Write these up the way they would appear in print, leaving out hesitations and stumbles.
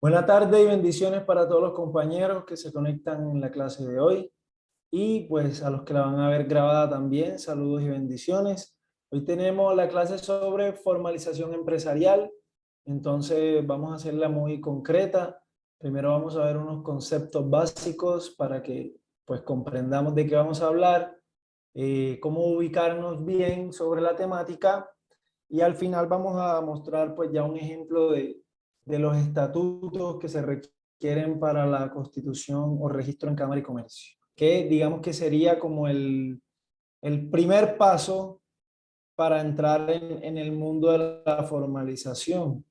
Buenas tardes y bendiciones para todos los compañeros que se conectan en la clase de hoy y pues a los que la van a ver grabada también, saludos y bendiciones. Hoy tenemos la clase sobre formalización empresarial, entonces vamos a hacerla muy concreta. Primero vamos a ver unos conceptos básicos para que pues comprendamos de qué vamos a hablar, cómo ubicarnos bien sobre la temática y al final vamos a mostrar pues ya un ejemplo de los estatutos que se requieren para la constitución o registro en Cámara y Comercio, que digamos que sería como el primer paso para entrar en el mundo de la formalización.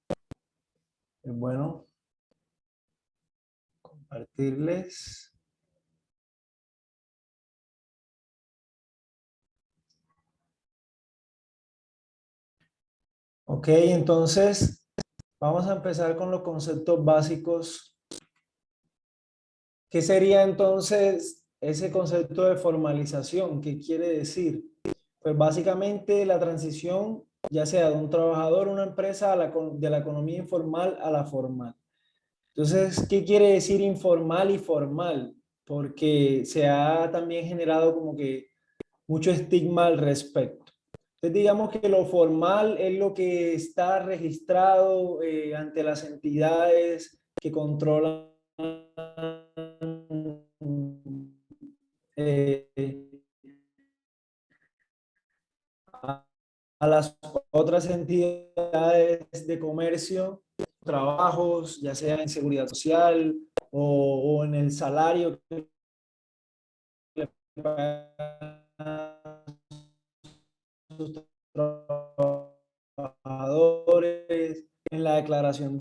Es bueno compartirles. Ok, entonces vamos a empezar con los conceptos básicos. ¿Qué sería entonces ese concepto de formalización? ¿Qué quiere decir? Pues básicamente la transición, ya sea de un trabajador, una empresa, de la economía informal a la formal. Entonces, ¿qué quiere decir informal y formal? Porque se ha también generado como que mucho estigma al respecto. Entonces, digamos que lo formal es lo que está registrado ante las entidades que controlan eh, a las otras entidades de comercio, trabajos, ya sea en seguridad social o en el salario que le pagan a sus trabajadores, en la declaración,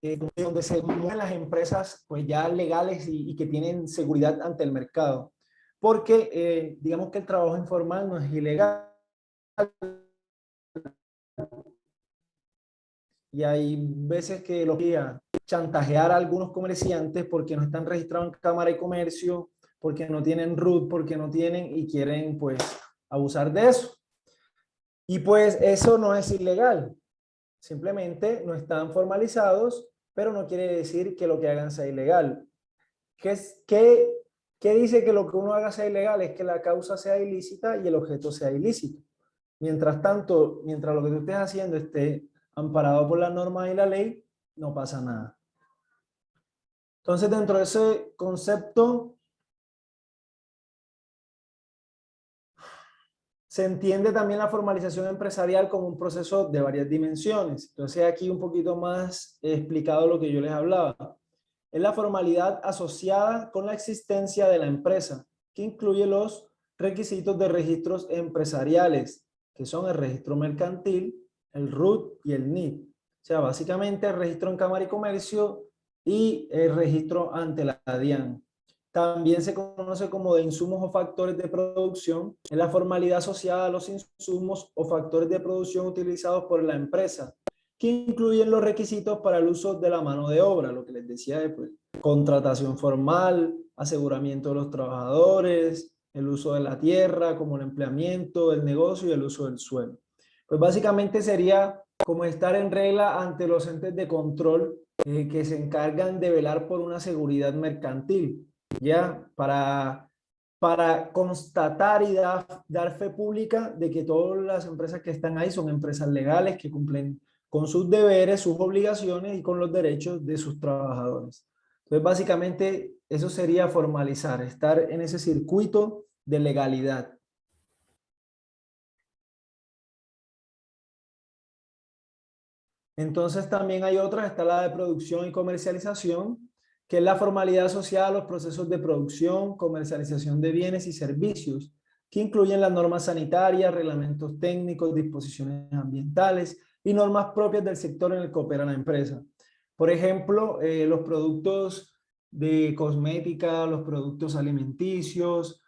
donde se mueven las empresas pues ya legales y que tienen seguridad ante el mercado. Porque digamos que el trabajo informal no es ilegal, y hay veces que los guía chantajear a algunos comerciantes porque no están registrados en Cámara de Comercio, porque no tienen RUT, porque no tienen y quieren pues abusar de eso. Y pues eso no es ilegal, simplemente no están formalizados, pero no quiere decir que lo que hagan sea ilegal. ¿Qué dice que lo que uno haga sea ilegal? Es que la causa sea ilícita y el objeto sea ilícito. Mientras tanto, mientras lo que tú estés haciendo esté amparado por las normas y la ley, no pasa nada. Entonces, dentro de ese concepto, se entiende también la formalización empresarial como un proceso de varias dimensiones. Entonces, aquí un poquito más explicado lo que yo les hablaba. Es la formalidad asociada con la existencia de la empresa, que incluye los requisitos de registros empresariales, que son el registro mercantil, el RUT y el NIT. O sea, básicamente el registro en Cámara y Comercio y el registro ante la DIAN. También se conoce como de insumos o factores de producción, es la formalidad asociada a los insumos o factores de producción utilizados por la empresa, que incluyen los requisitos para el uso de la mano de obra, lo que les decía después, contratación formal, aseguramiento de los trabajadores, el uso de la tierra como el empleamiento, el negocio y el uso del suelo. Pues básicamente sería como estar en regla ante los entes de control que se encargan de velar por una seguridad mercantil, ¿ya? Para constatar y dar fe pública de que todas las empresas que están ahí son empresas legales que cumplen con sus deberes, sus obligaciones y con los derechos de sus trabajadores. Entonces, básicamente, eso sería formalizar, estar en ese circuito de legalidad. Entonces, también hay otra, está la de producción y comercialización, que es la formalidad asociada a los procesos de producción, comercialización de bienes y servicios, que incluyen las normas sanitarias, reglamentos técnicos, disposiciones ambientales y normas propias del sector en el que opera la empresa. Por ejemplo, los productos de cosmética, los productos alimenticios,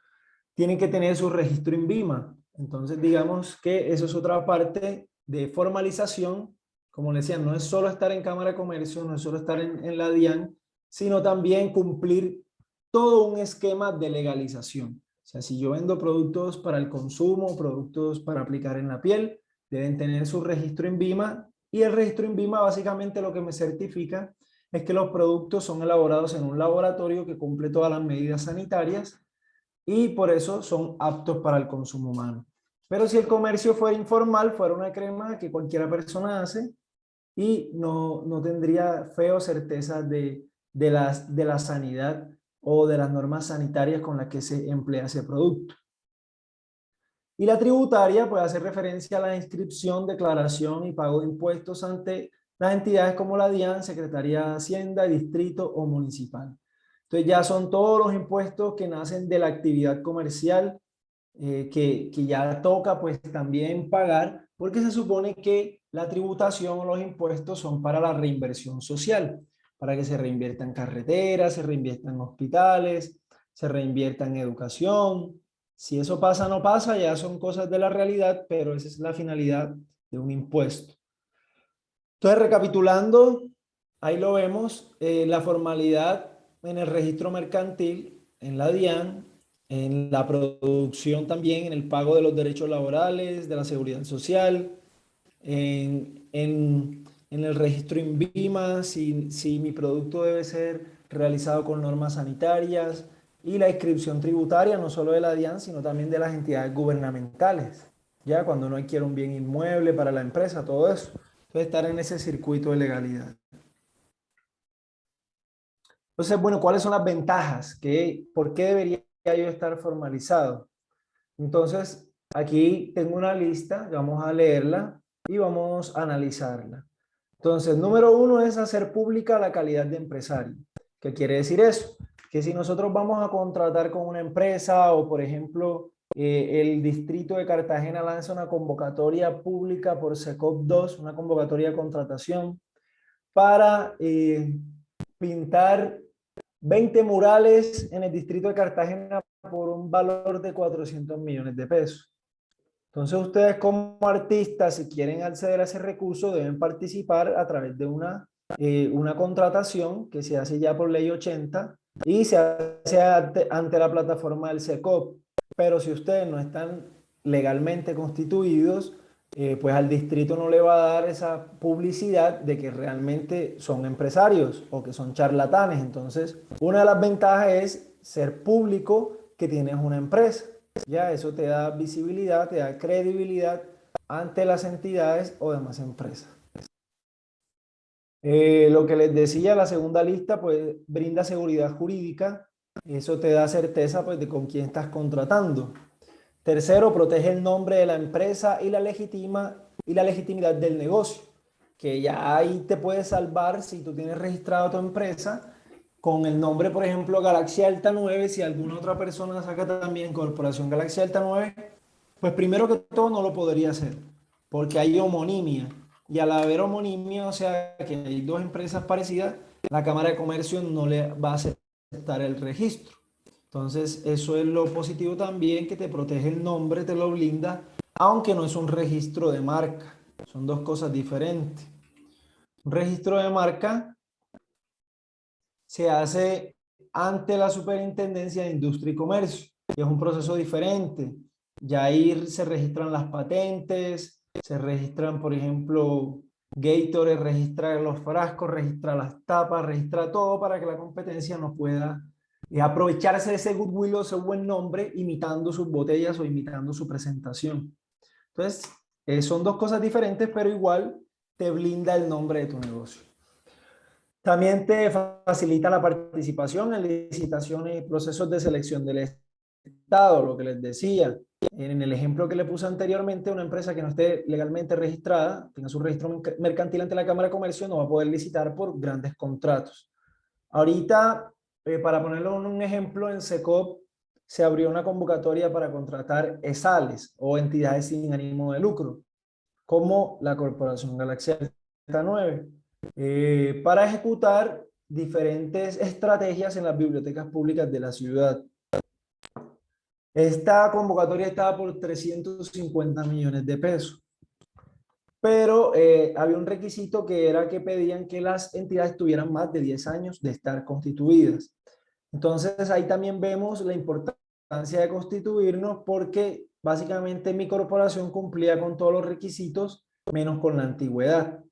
tienen que tener su registro INVIMA. Entonces, digamos que eso es otra parte de formalización. Como les decía, no es solo estar en Cámara de Comercio, no es solo estar en la DIAN, sino también cumplir todo un esquema de legalización. O sea, si yo vendo productos para el consumo, productos para aplicar en la piel, deben tener su registro INVIMA, y el registro INVIMA básicamente lo que me certifica es que los productos son elaborados en un laboratorio que cumple todas las medidas sanitarias y por eso son aptos para el consumo humano. Pero si el comercio fuera informal, fuera una crema que cualquiera persona hace y no tendría fe o certeza de la sanidad o de las normas sanitarias con las que se emplea ese producto. Y la tributaria puede hacer referencia a la inscripción, declaración y pago de impuestos ante las entidades como la DIAN, Secretaría de Hacienda, Distrito o Municipal. Entonces ya son todos los impuestos que nacen de la actividad comercial que ya toca pues también pagar, porque se supone que la tributación o los impuestos son para la reinversión social, para que se reinvierta en carreteras, se reinvierta en hospitales, se reinvierta en educación. Si eso pasa o no pasa, ya son cosas de la realidad, pero esa es la finalidad de un impuesto. Entonces, recapitulando, ahí lo vemos, la formalidad en el registro mercantil, en la DIAN, en la producción también, en el pago de los derechos laborales, de la seguridad social, en el registro INVIMA, si mi producto debe ser realizado con normas sanitarias, y la inscripción tributaria, no solo de la DIAN, sino también de las entidades gubernamentales, ya cuando uno adquiere un bien inmueble para la empresa, todo eso. Entonces, estar en ese circuito de legalidad. Entonces, bueno, ¿cuáles son las ventajas? ¿Por qué debería yo estar formalizado? Entonces, aquí tengo una lista, vamos a leerla y vamos a analizarla. Entonces, número uno es hacer pública la calidad de empresario. ¿Qué quiere decir eso? Que si nosotros vamos a contratar con una empresa o, por ejemplo, el distrito de Cartagena lanza una convocatoria pública por SECOP 2, una convocatoria de contratación para pintar 20 murales en el distrito de Cartagena por un valor de 400 millones de pesos. Entonces ustedes como artistas, si quieren acceder a ese recurso, deben participar a través de una contratación que se hace ya por ley 80 y se hace ante la plataforma del SECOP. Pero si ustedes no están legalmente constituidos, pues al distrito no le va a dar esa publicidad de que realmente son empresarios o que son charlatanes. Entonces, una de las ventajas es ser público que tienes una empresa. Ya eso te da visibilidad, te da credibilidad ante las entidades o demás empresas. Lo que les decía, la segunda lista pues brinda seguridad jurídica. Eso te da certeza pues de con quién estás contratando. Tercero, protege el nombre de la empresa y la legitimidad del negocio, que ya ahí te puedes salvar si tú tienes registrado tu empresa con el nombre, por ejemplo, Galaxia Alta 9. Si alguna otra persona saca también Corporación Galaxia Alta 9, pues primero que todo no lo podría hacer, porque hay homonimia. Y al haber homonimia, o sea que hay dos empresas parecidas, la Cámara de Comercio no le va a aceptar el registro. Entonces, eso es lo positivo también, que te protege el nombre, te lo blinda, aunque no es un registro de marca. Son dos cosas diferentes. Un registro de marca se hace ante la Superintendencia de Industria y Comercio, que es un proceso diferente. Ya ahí se registran las patentes, se registran, por ejemplo, Gatorade registra los frascos, registra las tapas, registra todo para que la competencia no pueda aprovecharse de ese goodwill o ese buen nombre imitando sus botellas o imitando su presentación. Entonces, son dos cosas diferentes, pero igual te blinda el nombre de tu negocio. También te facilita la participación en licitaciones y procesos de selección del Estado, lo que les decía. En el ejemplo que le puse anteriormente, una empresa que no esté legalmente registrada, tenga su registro mercantil ante la Cámara de Comercio, no va a poder licitar por grandes contratos. Ahorita, para ponerlo en un ejemplo, en SECOP se abrió una convocatoria para contratar ESALes o entidades sin ánimo de lucro, como la Corporación Galaxia 9, para ejecutar diferentes estrategias en las bibliotecas públicas de la ciudad. Esta convocatoria estaba por 350 millones de pesos, pero había un requisito que era que pedían que las entidades tuvieran más de 10 años de estar constituidas. Entonces ahí también vemos la importancia de constituirnos, porque básicamente mi corporación cumplía con todos los requisitos menos con la antigüedad.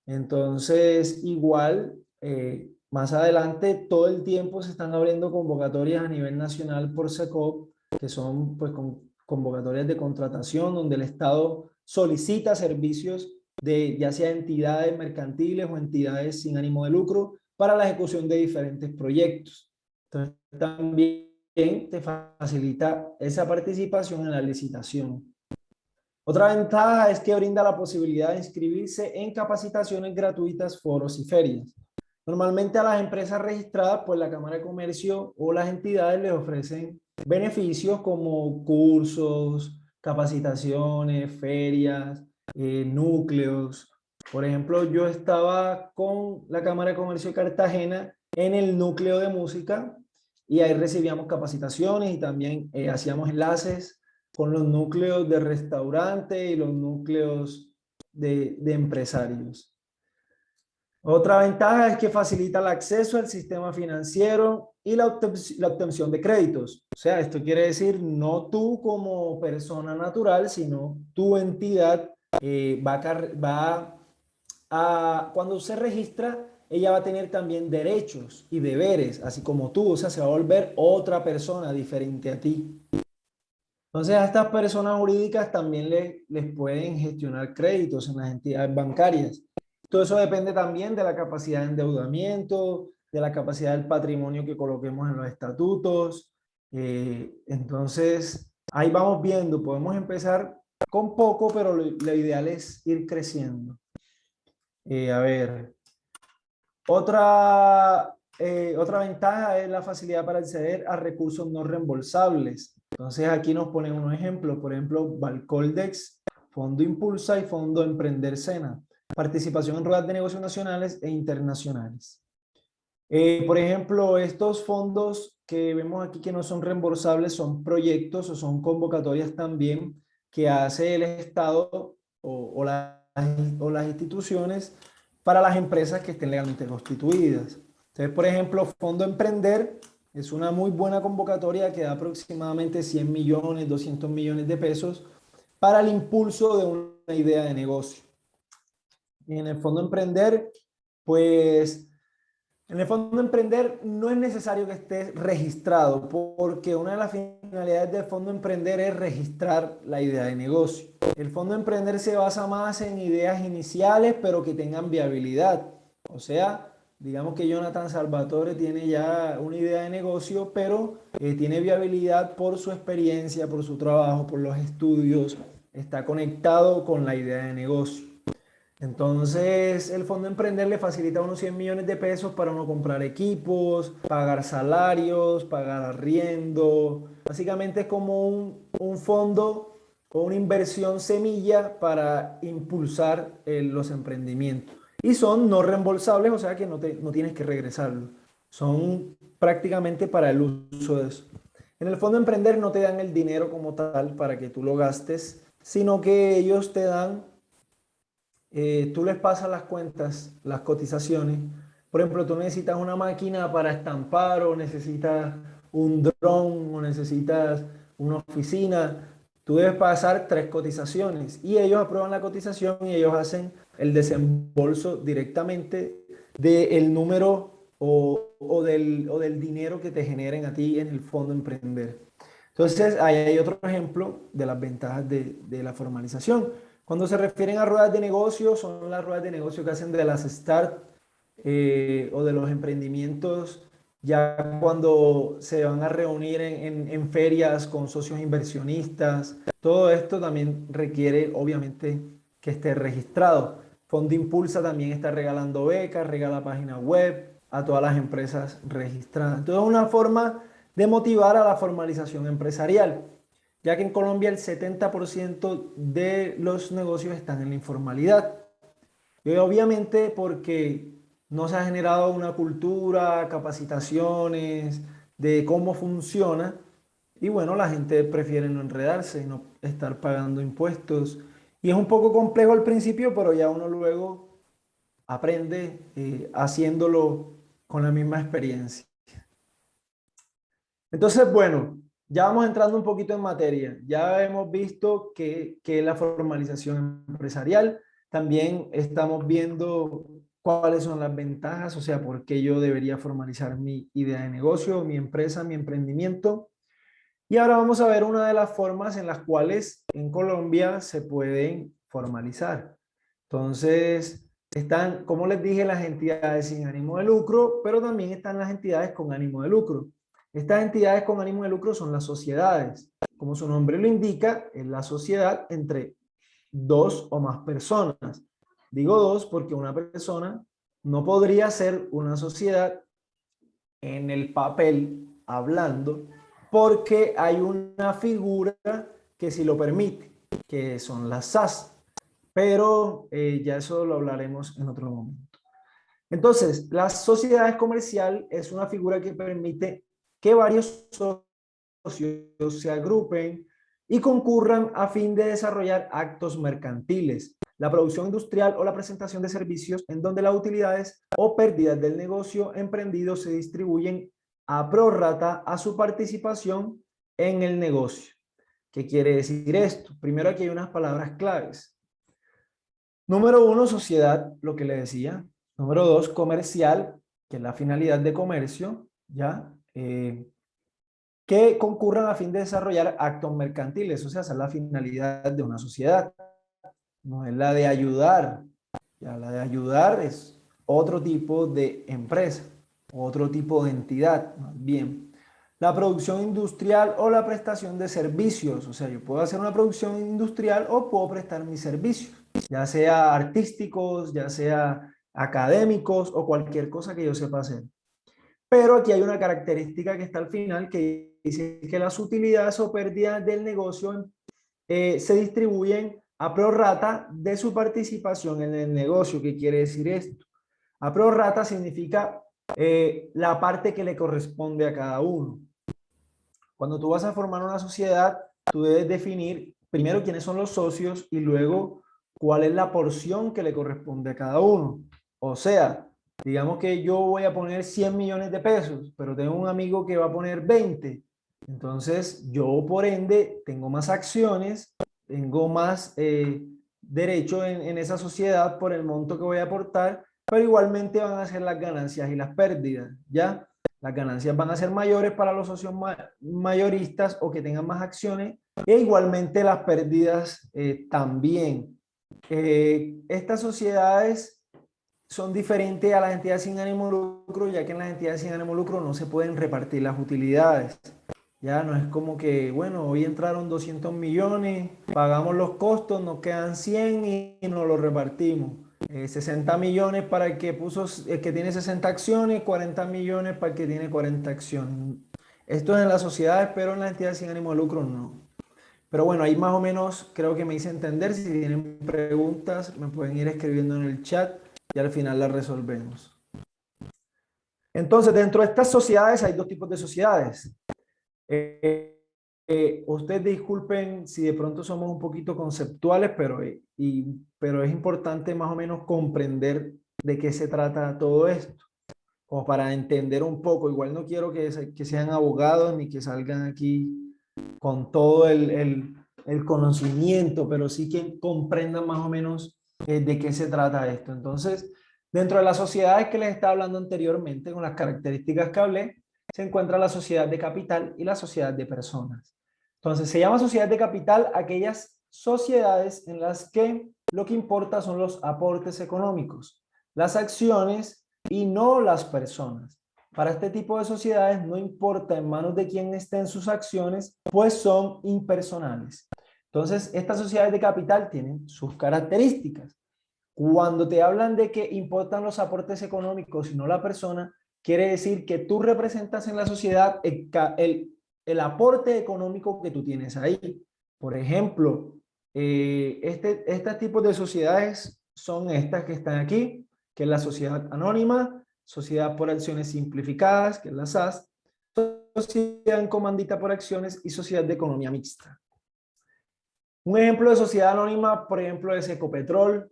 Entonces igual más adelante todo el tiempo se están abriendo convocatorias a nivel nacional por SECOP, que son pues convocatorias de contratación donde el Estado solicita servicios de ya sea entidades mercantiles o entidades sin ánimo de lucro para la ejecución de diferentes proyectos. Entonces también te facilita esa participación en la licitación. Otra ventaja es que brinda la posibilidad de inscribirse en capacitaciones gratuitas, foros y ferias. Normalmente a las empresas registradas, pues la Cámara de Comercio o las entidades les ofrecen beneficios como cursos, capacitaciones, ferias, núcleos. Por ejemplo, yo estaba con la Cámara de Comercio de Cartagena en el núcleo de música y ahí recibíamos capacitaciones y también hacíamos enlaces con los núcleos de restaurante y los núcleos de empresarios. Otra ventaja es que facilita el acceso al sistema financiero y la obtención de créditos. O sea, esto quiere decir no tú como persona natural, sino tu entidad cuando se registra, ella va a tener también derechos y deberes, así como tú. O sea, se va a volver otra persona diferente a ti. Entonces, a estas personas jurídicas también les pueden gestionar créditos en las entidades bancarias. Todo eso depende también de la capacidad de endeudamiento, de la capacidad del patrimonio que coloquemos en los estatutos. Entonces, ahí vamos viendo, podemos empezar con poco, pero lo ideal es ir creciendo. A ver, otra ventaja es la facilidad para acceder a recursos no reembolsables. Entonces aquí nos ponen unos ejemplos, por ejemplo, Valcoldex, Fondo Impulsa y Fondo Emprender Sena. Participación en ruedas de negocios nacionales e internacionales. Por ejemplo, estos fondos que vemos aquí que no son reembolsables son proyectos o son convocatorias también que hace el Estado o las instituciones para las empresas que estén legalmente constituidas. Entonces, por ejemplo, Fondo Emprender es una muy buena convocatoria que da aproximadamente 100 millones, 200 millones de pesos para el impulso de una idea de negocio. Y en el Fondo Emprender, pues, en el Fondo Emprender no es necesario que estés registrado, porque una de las finalidades del Fondo Emprender es registrar la idea de negocio. El Fondo Emprender se basa más en ideas iniciales, pero que tengan viabilidad. O sea, digamos que Jonathan Salvatore tiene ya una idea de negocio, pero tiene viabilidad por su experiencia, por su trabajo, por los estudios, está conectado con la idea de negocio. Entonces, el Fondo Emprender le facilita unos 100 millones de pesos para uno comprar equipos, pagar salarios, pagar arriendo. Básicamente es como un fondo o una inversión semilla para impulsar los emprendimientos. Y son no reembolsables, o sea que no tienes que regresarlo. Son prácticamente para el uso de eso. En el Fondo Emprender no te dan el dinero como tal para que tú lo gastes, sino que ellos te dan tú les pasas las cuentas, las cotizaciones. Por ejemplo, tú necesitas una máquina para estampar o necesitas un dron o necesitas una oficina. Tú debes pasar 3 cotizaciones y ellos aprueban la cotización y ellos hacen el desembolso directamente del número o del dinero que te generen a ti en el Fondo Emprender. Entonces, ahí hay otro ejemplo de las ventajas de la formalización. Cuando se refieren a ruedas de negocio, son las ruedas de negocio que hacen de las start o de los emprendimientos, ya cuando se van a reunir en ferias con socios inversionistas. Todo esto también requiere, obviamente, que esté registrado. Fondo Impulsa también está regalando becas, regala página web a todas las empresas registradas. Entonces, es una forma de motivar a la formalización empresarial, ya que en Colombia el 70% de los negocios están en la informalidad. Y obviamente porque no se ha generado una cultura, capacitaciones de cómo funciona, y bueno, la gente prefiere no enredarse y no estar pagando impuestos. Y es un poco complejo al principio, pero ya uno luego aprende haciéndolo con la misma experiencia. Entonces, bueno, ya vamos entrando un poquito en materia. Ya hemos visto que es la formalización empresarial. También estamos viendo cuáles son las ventajas, o sea, por qué yo debería formalizar mi idea de negocio, mi empresa, mi emprendimiento. Y ahora vamos a ver una de las formas en las cuales en Colombia se pueden formalizar. Entonces, están, como les dije, las entidades sin ánimo de lucro, pero también están las entidades con ánimo de lucro. Estas entidades con ánimo de lucro son las sociedades. Como su nombre lo indica, es la sociedad entre dos o más personas. Digo dos porque una persona no podría ser una sociedad en el papel hablando porque hay una figura que sí lo permite, que son las SAS, pero ya eso lo hablaremos en otro momento. Entonces, la sociedad comercial es una figura que permite que varios socios se agrupen y concurran a fin de desarrollar actos mercantiles, la producción industrial o la presentación de servicios en donde las utilidades o pérdidas del negocio emprendido se distribuyen a prorrata a su participación en el negocio. ¿Qué quiere decir esto? Primero, aquí hay unas palabras claves. Número uno, sociedad, lo que le decía. Número dos, comercial, que es la finalidad de comercio, ¿ya? Que concurran a fin de desarrollar actos mercantiles, o sea, esa es la finalidad de una sociedad, no es la de ayudar. Ya la de ayudar es otro tipo de empresa, otro tipo de entidad, más bien. La producción industrial o la prestación de servicios, o sea, yo puedo hacer una producción industrial o puedo prestar mis servicios, ya sea artísticos, ya sea académicos o cualquier cosa que yo sepa hacer. Pero aquí hay una característica que está al final que dice que las utilidades o pérdidas del negocio se distribuyen a prorrata de su participación en el negocio. ¿Qué quiere decir esto? A prorrata significa la parte que le corresponde a cada uno. Cuando tú vas a formar una sociedad, tú debes definir primero quiénes son los socios y luego cuál es la porción que le corresponde a cada uno. O sea, digamos que yo voy a poner 100 millones de pesos, pero tengo un amigo que va a poner 20. Entonces, yo por ende tengo más acciones, tengo más derecho en esa sociedad por el monto que voy a aportar, pero igualmente van a ser las ganancias y las pérdidas, ¿ya? Las ganancias van a ser mayores para los socios mayoristas o que tengan más acciones e igualmente las pérdidas también. Estas sociedades son diferentes a las entidades sin ánimo de lucro, ya que en las entidades sin ánimo de lucro no se pueden repartir las utilidades. Ya no es como que, bueno, hoy entraron 200 millones, pagamos los costos, nos quedan 100 y nos los repartimos. 60 millones para el que puso, el que tiene 60 acciones, 40 millones para el que tiene 40 acciones. Esto es en las sociedades, pero en las entidades sin ánimo de lucro no. Pero bueno, ahí más o menos creo que me hice entender. Si tienen preguntas, me pueden ir escribiendo en el chat y al final las resolvemos. Entonces, dentro de estas sociedades hay dos tipos de sociedades. Ustedes disculpen si de pronto somos un poquito conceptuales, pero es importante más o menos comprender de qué se trata todo esto, como para entender un poco. Igual no quiero que sean abogados ni que salgan aquí con todo el conocimiento, pero sí que comprendan más o menos de qué se trata esto. Entonces, dentro de las sociedades que les estaba hablando anteriormente, con las características que hablé, se encuentra la sociedad de capital y la sociedad de personas. Entonces, se llama sociedad de capital aquellas sociedades en las que lo que importa son los aportes económicos, las acciones y no las personas. Para este tipo de sociedades no importa en manos de quién estén sus acciones, pues son impersonales. Entonces, estas sociedades de capital tienen sus características. Cuando te hablan de que importan los aportes económicos y no la persona, quiere decir que tú representas en la sociedad el aporte económico que tú tienes ahí. Por ejemplo, este tipo de sociedades son estas que están aquí, que es la sociedad anónima, sociedad por acciones simplificadas, que es la SAS, sociedad en comandita por acciones y sociedad de economía mixta. Un ejemplo de sociedad anónima, por ejemplo, es Ecopetrol,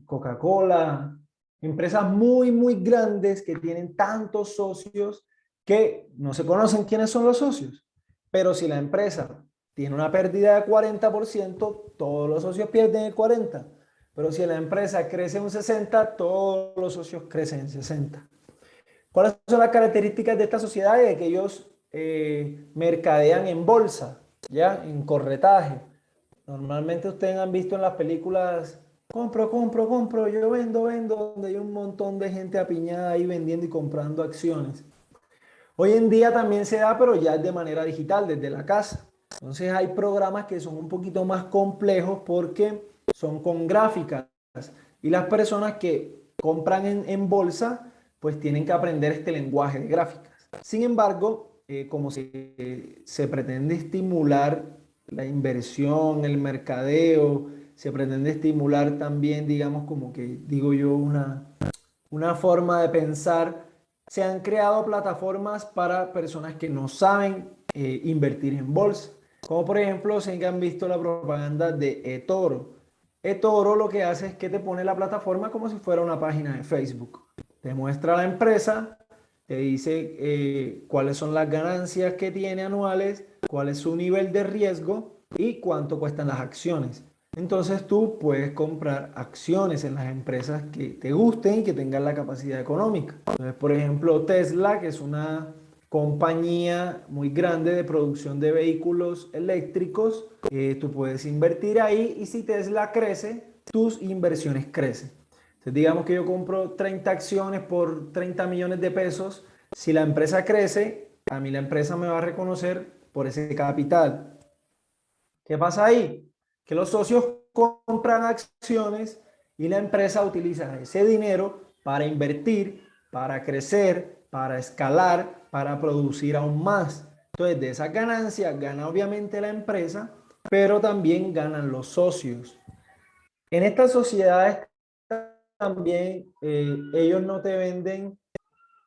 Coca-Cola, empresas muy grandes que tienen tantos socios que no se conocen quiénes son los socios. Pero si la empresa tiene una pérdida de 40%, todos los socios pierden el 40%. Pero si la empresa crece un 60, todos los socios crecen en 60. ¿Cuáles son las características de esta sociedad? De que ellos mercadean en bolsa, ¿ya? En corretaje. Normalmente ustedes han visto en las películas, compro, compro, compro, yo vendo, vendo, donde hay un montón de gente apiñada ahí vendiendo y comprando acciones. Hoy en día también se da, pero ya es de manera digital, desde la casa. Entonces hay programas que son un poquito más complejos porque son con gráficas y las personas que compran en bolsa pues tienen que aprender este lenguaje de gráficas. Sin embargo, como se pretende estimular la inversión, el mercadeo, se pretende estimular también, digamos, como que digo yo, una forma de pensar. Se han creado plataformas para personas que no saben invertir en bolsa. Como por ejemplo, si han visto la propaganda de eToro. eToro lo que hace es que te pone la plataforma como si fuera una página de Facebook. Te muestra la empresa, te dice cuáles son las ganancias que tiene anuales, cuál es su nivel de riesgo y cuánto cuestan las acciones. Entonces tú puedes comprar acciones en las empresas que te gusten y que tengan la capacidad económica. Entonces, por ejemplo, Tesla, que es una compañía muy grande de producción de vehículos eléctricos, tú puedes invertir ahí y si Tesla crece, tus inversiones crecen. Entonces, digamos que yo compro 30 acciones por 30 millones de pesos. Si la empresa crece, a mí la empresa me va a reconocer por ese capital. ¿Qué pasa ahí? Que los socios compran acciones y la empresa utiliza ese dinero para invertir, para crecer, para escalar, para producir aún más. Entonces, de esas ganancias gana obviamente la empresa, pero también ganan los socios. En estas sociedades también ellos no te venden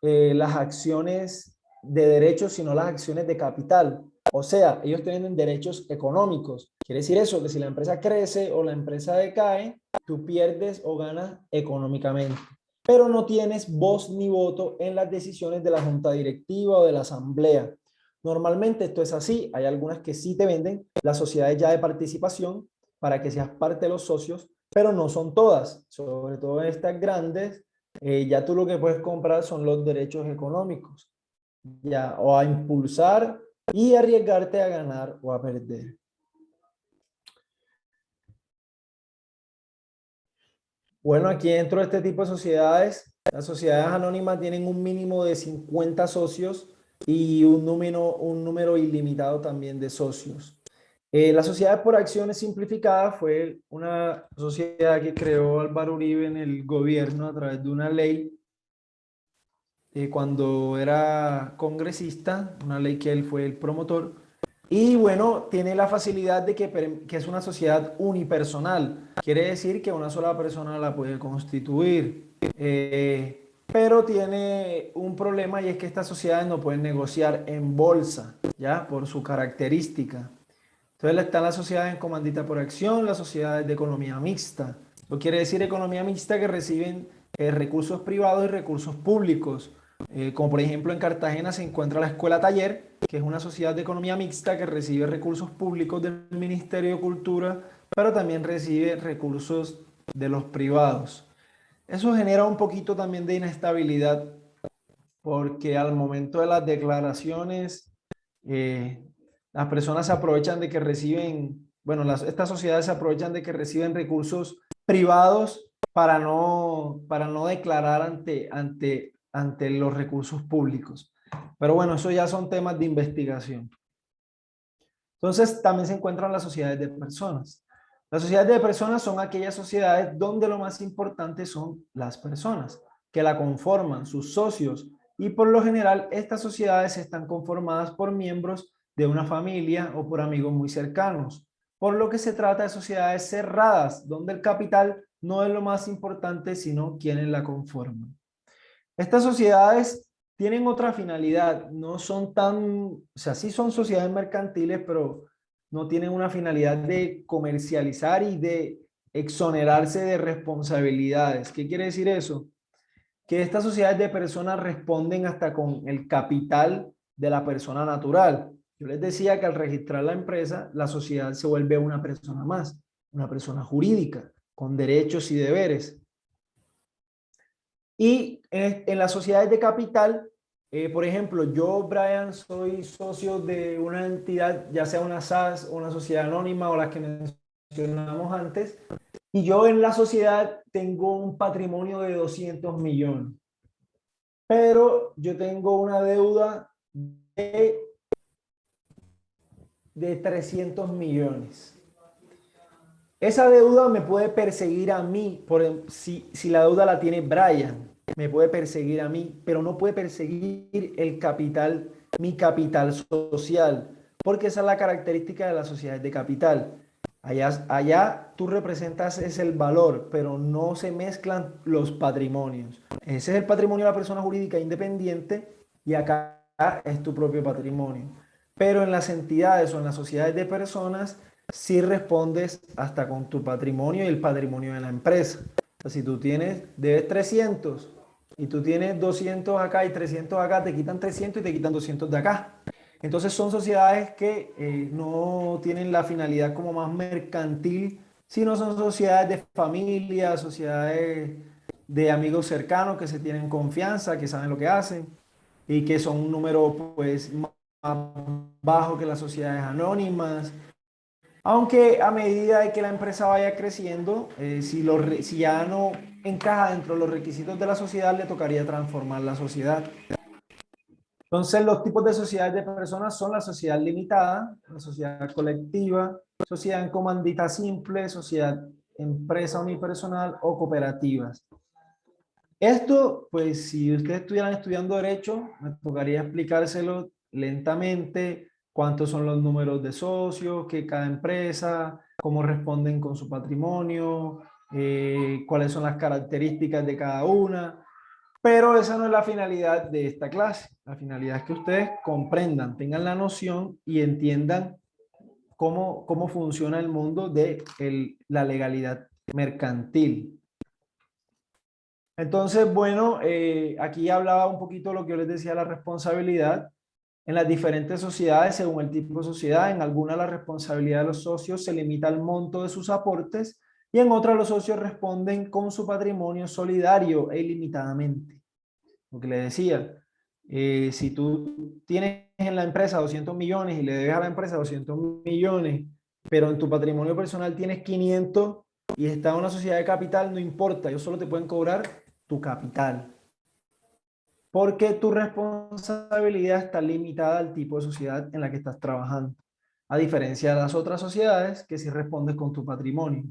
las acciones de derechos, sino las acciones de capital. O sea, ellos tienen derechos económicos. Quiere decir eso, que si la empresa crece o la empresa decae, tú pierdes o ganas económicamente. Pero no tienes voz ni voto en las decisiones de la junta directiva o de la asamblea. Normalmente esto es así. Hay algunas que sí te venden las sociedades ya de participación para que seas parte de los socios, pero no son todas. Sobre todo estas grandes ya tú lo que puedes comprar son los derechos económicos, ya, o a impulsar y arriesgarte a ganar o a perder. Bueno, aquí dentro de este tipo de sociedades, las sociedades anónimas tienen un mínimo de 50 socios y un número ilimitado también de socios. La sociedad por acciones simplificada fue una sociedad que creó Álvaro Uribe en el gobierno a través de una ley cuando era congresista, una ley que él fue el promotor. Y bueno, tiene la facilidad de que es una sociedad unipersonal. Quiere decir que una sola persona la puede constituir. Pero tiene un problema y es que estas sociedades no pueden negociar en bolsa, ¿ya? Por su característica. Entonces están las sociedades en comandita por acción, las sociedades de economía mixta. Eso quiere decir economía mixta que reciben recursos privados y recursos públicos. Como por ejemplo en Cartagena se encuentra la Escuela Taller, que es una sociedad de economía mixta que recibe recursos públicos del Ministerio de Cultura, pero también recibe recursos de los privados. Eso genera un poquito también de inestabilidad porque al momento de las declaraciones, eh, las personas se aprovechan de que reciben, bueno, estas sociedades se aprovechan de que reciben recursos privados para no declarar ante los recursos públicos. Pero bueno, eso ya son temas de investigación. Entonces, también se encuentran las sociedades de personas. Las sociedades de personas son aquellas sociedades donde lo más importante son las personas que la conforman, sus socios, y por lo general estas sociedades están conformadas por miembros de una familia o por amigos muy cercanos, por lo que se trata de sociedades cerradas, donde el capital no es lo más importante, sino quienes la conforman. Estas sociedades tienen otra finalidad, no son tan, o sea, sí son sociedades mercantiles, pero no tienen una finalidad de comercializar y de exonerarse de responsabilidades. ¿Qué quiere decir eso? Que estas sociedades de personas responden hasta con el capital de la persona natural. Yo les decía que al registrar la empresa, la sociedad se vuelve una persona más, una persona jurídica. con derechos y deberes. Y en las sociedades de capital, por ejemplo, yo, Brian, soy socio de una entidad, ya sea una SAS o una sociedad anónima o las que mencionamos antes, y yo en la sociedad tengo un patrimonio de 200 millones, pero yo tengo una deuda de 300 millones. Esa deuda me puede perseguir a mí, si la deuda la tiene Brian, me puede perseguir a mí, pero no puede perseguir el capital, mi capital social, porque esa es la característica de las sociedades de capital. Allá tú representas es el valor, pero no se mezclan los patrimonios. Ese es el patrimonio de la persona jurídica independiente y acá es tu propio patrimonio. Pero en las entidades o en las sociedades de personas, si respondes hasta con tu patrimonio y el patrimonio de la empresa. O sea, si tú debes 300 y tú tienes 200 acá y 300 acá, te quitan 300 y te quitan 200 de acá. Entonces son sociedades que no tienen la finalidad como más mercantil, sino son sociedades de familia, sociedades de amigos cercanos que se tienen confianza, que saben lo que hacen y que son un número pues más bajo que las sociedades anónimas. Aunque a medida de que la empresa vaya creciendo, si ya no encaja dentro de los requisitos de la sociedad, le tocaría transformar la sociedad. Entonces, los tipos de sociedades de personas son la sociedad limitada, la sociedad colectiva, sociedad en comandita simple, sociedad empresa unipersonal o cooperativas. Esto, pues, si ustedes estuvieran estudiando Derecho, me tocaría explicárselo lentamente, cuántos son los números de socios, que cada empresa, cómo responden con su patrimonio, cuáles son las características de cada una. Pero esa no es la finalidad de esta clase. La finalidad es que ustedes comprendan, tengan la noción y entiendan cómo funciona el mundo de la legalidad mercantil. Entonces, bueno, aquí hablaba un poquito de lo que yo les decía, la responsabilidad. En las diferentes sociedades, según el tipo de sociedad, en algunas la responsabilidad de los socios se limita al monto de sus aportes y en otras los socios responden con su patrimonio solidario e ilimitadamente. Lo que le decía, si tú tienes en la empresa 200 millones y le debes a la empresa 200 millones, pero en tu patrimonio personal tienes 500 y está en una sociedad de capital, no importa, ellos solo te pueden cobrar tu capital. Porque tu responsabilidad está limitada al tipo de sociedad en la que estás trabajando. A diferencia de las otras sociedades que sí respondes con tu patrimonio.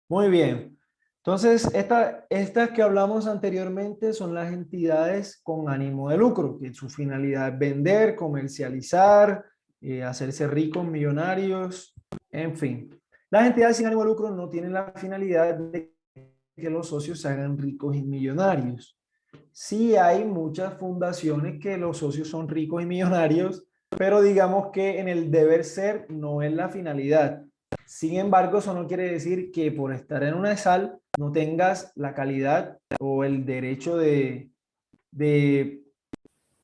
Muy bien. Entonces, estas que hablamos anteriormente son las entidades con ánimo de lucro, que su finalidad es vender, comercializar, hacerse ricos, millonarios, en fin. Las entidades sin ánimo de lucro no tienen la finalidad de que los socios se hagan ricos y millonarios. Sí hay muchas fundaciones que los socios son ricos y millonarios, pero digamos que en el deber ser no es la finalidad. Sin embargo, eso no quiere decir que por estar en una ESAL no tengas la calidad o el derecho de,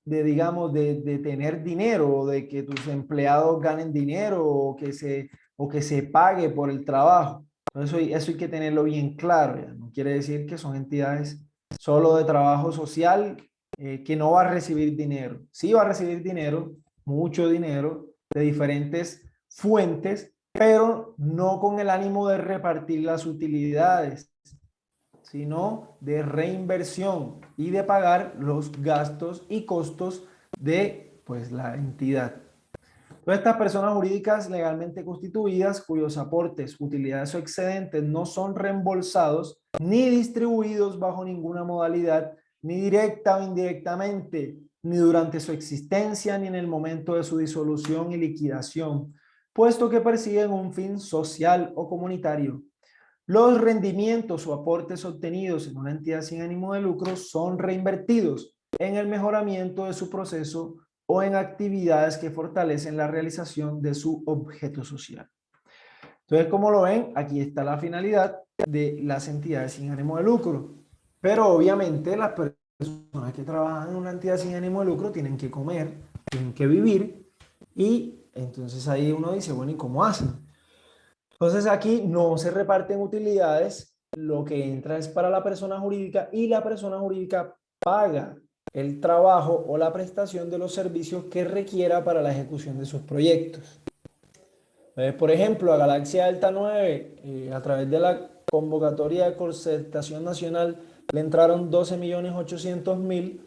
digamos, de tener dinero o de que tus empleados ganen dinero o que se pague por el trabajo. Entonces, eso hay que tenerlo bien claro. ¿Ya? No quiere decir que son entidades solo de trabajo social que no va a recibir dinero. Sí va a recibir dinero, mucho dinero, de diferentes fuentes, pero no con el ánimo de repartir las utilidades, sino de reinversión y de pagar los gastos y costos de pues, la entidad. Todas estas personas jurídicas legalmente constituidas cuyos aportes, utilidades o excedentes no son reembolsados ni distribuidos bajo ninguna modalidad, ni directa o indirectamente, ni durante su existencia, ni en el momento de su disolución y liquidación, puesto que persiguen un fin social o comunitario. Los rendimientos o aportes obtenidos en una entidad sin ánimo de lucro son reinvertidos en el mejoramiento de su proceso o en actividades que fortalecen la realización de su objeto social. Entonces, como lo ven, aquí está la finalidad de las entidades sin ánimo de lucro. Pero obviamente las personas que trabajan en una entidad sin ánimo de lucro tienen que comer, tienen que vivir y entonces ahí uno dice, bueno, ¿y cómo hacen? Entonces aquí no se reparten utilidades, lo que entra es para la persona jurídica y la persona jurídica paga el trabajo o la prestación de los servicios que requiera para la ejecución de sus proyectos. Por ejemplo, a Galaxia Delta 9, a través de la convocatoria de concertación nacional, le entraron 12.800.000.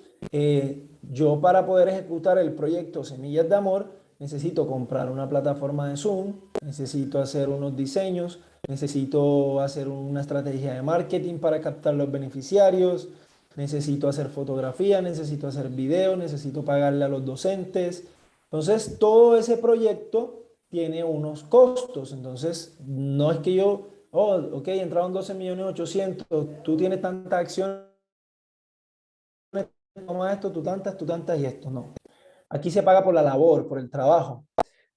Yo para poder ejecutar el proyecto Semillas de Amor, necesito comprar una plataforma de Zoom, necesito hacer unos diseños, necesito hacer una estrategia de marketing para captar los beneficiarios, necesito hacer fotografía, necesito hacer video, necesito pagarle a los docentes. Entonces, todo ese proyecto tiene unos costos. Entonces, no es que yo, oh, ok, entraron 12.800.000, tú tienes tantas acciones, toma esto, tú tantas y esto. No. Aquí se paga por la labor, por el trabajo.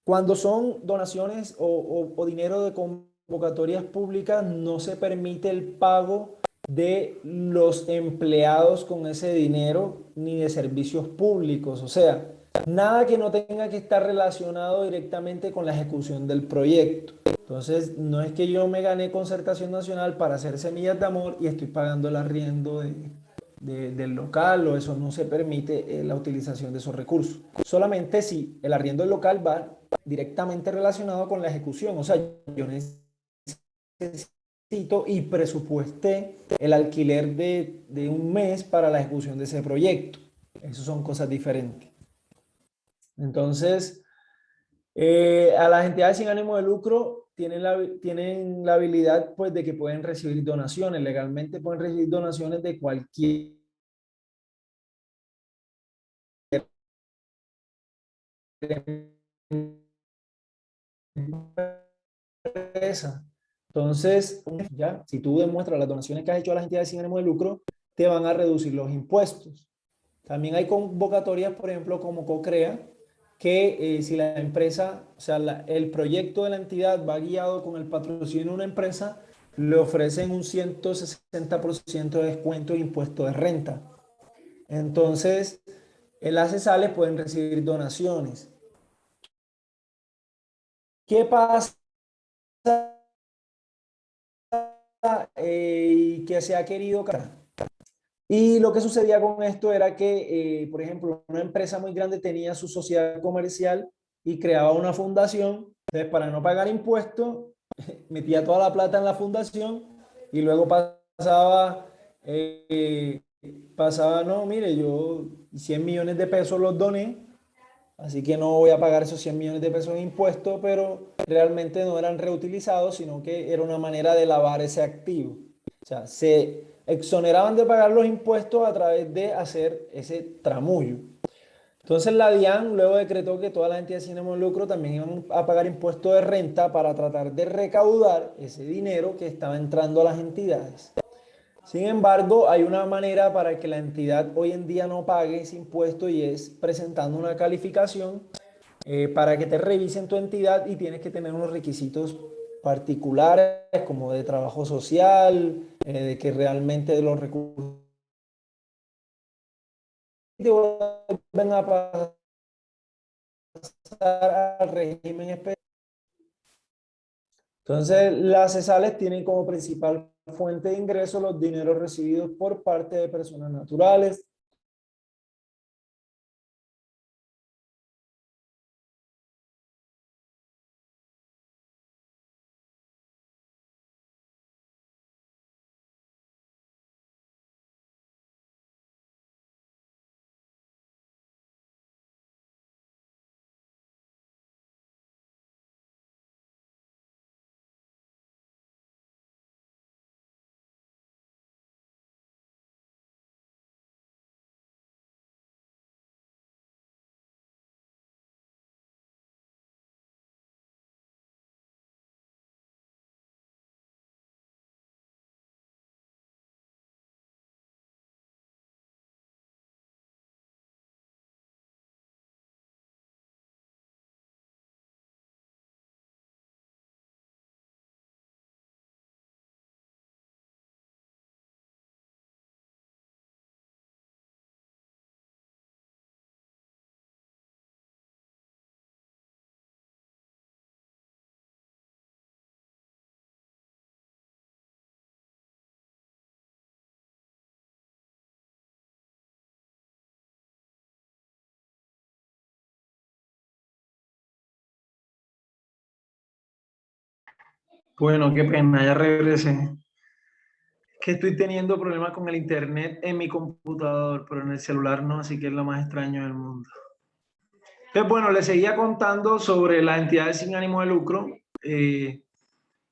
Cuando son donaciones o dinero de convocatorias públicas, no se permite el pago de los empleados con ese dinero ni de servicios públicos. O sea, nada que no tenga que estar relacionado directamente con la ejecución del proyecto. Entonces, no es que yo me gané concertación nacional para hacer semillas de amor y estoy pagando el arriendo del local, o eso no se permite, la utilización de esos recursos. Solamente si el arriendo del local va directamente relacionado con la ejecución. O sea, yo necesito y presupuesté el alquiler de un mes para la ejecución de ese proyecto. Eso son cosas diferentes. Entonces, a las entidades sin ánimo de lucro tienen la habilidad, pues, de que pueden recibir donaciones. Legalmente pueden recibir donaciones de cualquier empresa. Entonces, ya, si tú demuestras las donaciones que has hecho a las entidades sin ánimo de lucro, te van a reducir los impuestos. También hay convocatorias, por ejemplo, como CoCrea, que si la empresa, o sea, el proyecto de la entidad va guiado con el patrocinio de una empresa, le ofrecen un 160% de descuento de impuesto de renta. Entonces, las CESALes pueden recibir donaciones. ¿Qué pasa? Y que se ha querido cambiar. Y lo que sucedía con esto era que, por ejemplo, una empresa muy grande tenía su sociedad comercial y creaba una fundación. Entonces, para no pagar impuestos, metía toda la plata en la fundación y luego eh, pasaba, no, mire, yo 100 millones de pesos los doné, así que no voy a pagar esos 100 millones de pesos de impuestos, pero realmente no eran reutilizados, sino que era una manera de lavar ese activo. O sea, se exoneraban de pagar los impuestos a través de hacer ese tramullo. Entonces la DIAN luego decretó que todas las entidades sin ánimo de lucro también iban a pagar impuestos de renta para tratar de recaudar ese dinero que estaba entrando a las entidades. Sin embargo, hay una manera para que la entidad hoy en día no pague ese impuesto y es presentando una calificación para que te revisen tu entidad, y tienes que tener unos requisitos particulares como de trabajo social, de que realmente los recursos te vuelven a pasar al régimen especial. Entonces, las cesales tienen como principal fuente de ingreso los dineros recibidos por parte de personas naturales, Bueno, qué pena, ya regresé. Que estoy teniendo problemas con el internet en mi computador, pero en el celular no, así que es lo más extraño del mundo. Entonces, bueno, les seguía contando sobre las entidades sin ánimo de lucro eh,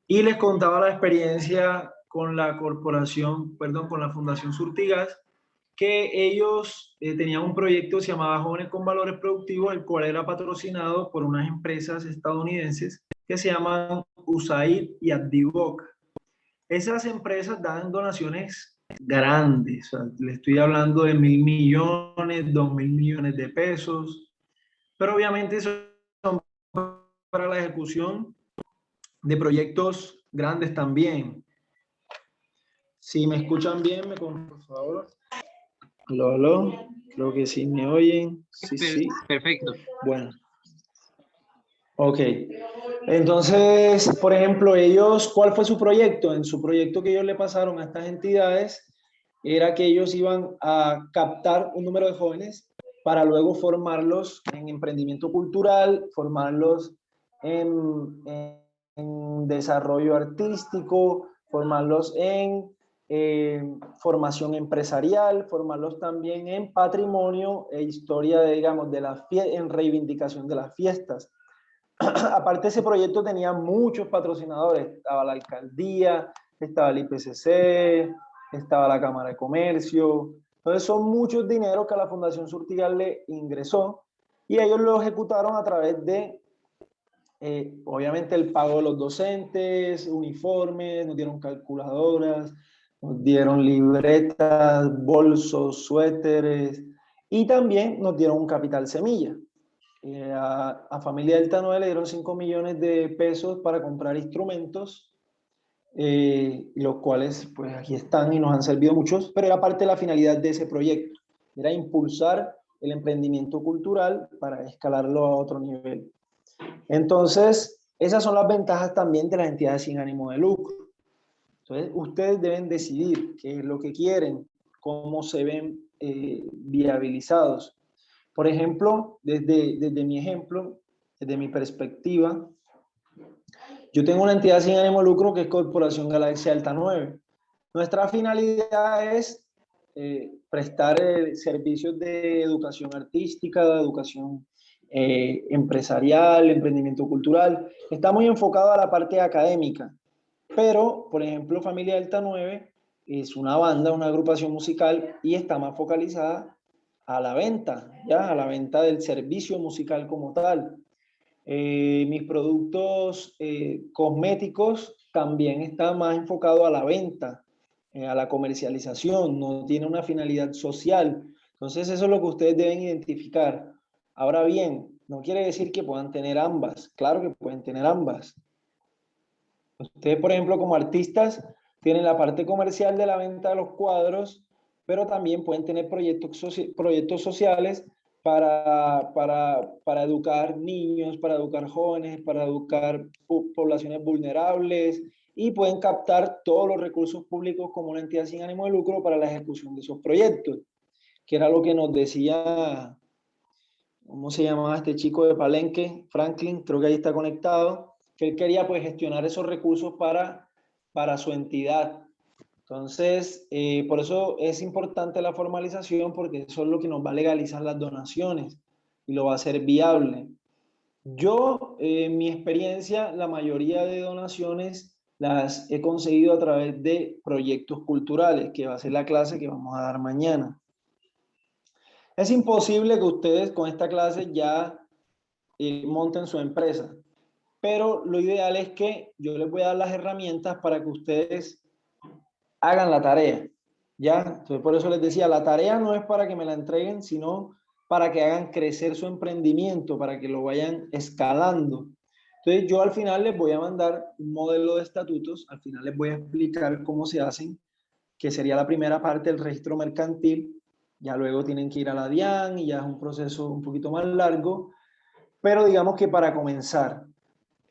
y les contaba la experiencia con la corporación, perdón, con la Fundación Surtigas, que ellos tenían un proyecto que se llamaba Jóvenes con Valores Productivos, el cual era patrocinado por unas empresas estadounidenses que se llaman USAID y Abdivoca. Esas empresas dan donaciones grandes, o sea, le estoy hablando de 1.000 millones, 2.000 millones de pesos, pero obviamente eso son para la ejecución de proyectos grandes también. Si me escuchan bien, por favor. Aló, aló. Creo que sí me oyen. Sí, sí. Perfecto. Bueno. Ok. Entonces, por ejemplo, ellos, ¿cuál fue su proyecto? En su proyecto que ellos le pasaron a estas entidades era que ellos iban a captar un número de jóvenes para luego formarlos en emprendimiento cultural, formarlos en desarrollo artístico, formarlos en formación empresarial, formarlos también en patrimonio e historia, digamos, en reivindicación de las fiestas. Aparte, ese proyecto tenía muchos patrocinadores. Estaba la alcaldía, estaba el IPCC, estaba la Cámara de Comercio. Entonces son muchos dineros que a la Fundación Surtigal le ingresó y ellos lo ejecutaron a través de, obviamente, el pago de los docentes, uniformes, nos dieron calculadoras, nos dieron libretas, bolsos, suéteres y también nos dieron un capital semilla. A Familia Delta 9 le dieron 5 millones de pesos para comprar instrumentos, los cuales pues aquí están y nos han servido muchos, pero era parte de la finalidad de ese proyecto, era impulsar el emprendimiento cultural para escalarlo a otro nivel. Entonces, esas son las ventajas también de las entidades sin ánimo de lucro. Entonces, ustedes deben decidir qué es lo que quieren, cómo se ven viabilizados. Por ejemplo, desde mi ejemplo, desde mi perspectiva, yo tengo una entidad sin ánimo de lucro que es Corporación Galaxia Alta 9. Nuestra finalidad es prestar servicios de educación artística, de educación empresarial, emprendimiento cultural. Está muy enfocado a la parte académica, pero, por ejemplo, Familia Delta 9 es una banda, una agrupación musical y está más focalizada a la venta, ya, a la venta del servicio musical como tal. Mis productos cosméticos también están más enfocados a la venta, a la comercialización, no tiene una finalidad social. Entonces, eso es lo que ustedes deben identificar. Ahora bien, no quiere decir que puedan tener ambas. Claro que pueden tener ambas. Ustedes, por ejemplo, como artistas, tienen la parte comercial de la venta de los cuadros, pero también pueden tener proyectos sociales para educar niños, para educar jóvenes, para educar poblaciones vulnerables y pueden captar todos los recursos públicos como una entidad sin ánimo de lucro para la ejecución de esos proyectos, que era lo que nos decía, ¿cómo se llamaba este chico de Palenque? Franklin, creo que ahí está conectado, que él quería pues gestionar esos recursos para su entidad. Entonces, por eso es importante la formalización, porque eso es lo que nos va a legalizar las donaciones y lo va a hacer viable. Yo, en mi experiencia, la mayoría de donaciones las he conseguido a través de proyectos culturales, que va a ser la clase que vamos a dar mañana. Es imposible que ustedes con esta clase ya monten su empresa, pero lo ideal es que yo les voy a dar las herramientas para que ustedes hagan la tarea, ¿ya? Entonces, por eso les decía, la tarea no es para que me la entreguen, sino para que hagan crecer su emprendimiento, para que lo vayan escalando. Entonces, yo al final les voy a mandar un modelo de estatutos, al final les voy a explicar cómo se hacen, que sería la primera parte del registro mercantil, ya luego tienen que ir a la DIAN y ya es un proceso un poquito más largo, pero digamos que para comenzar.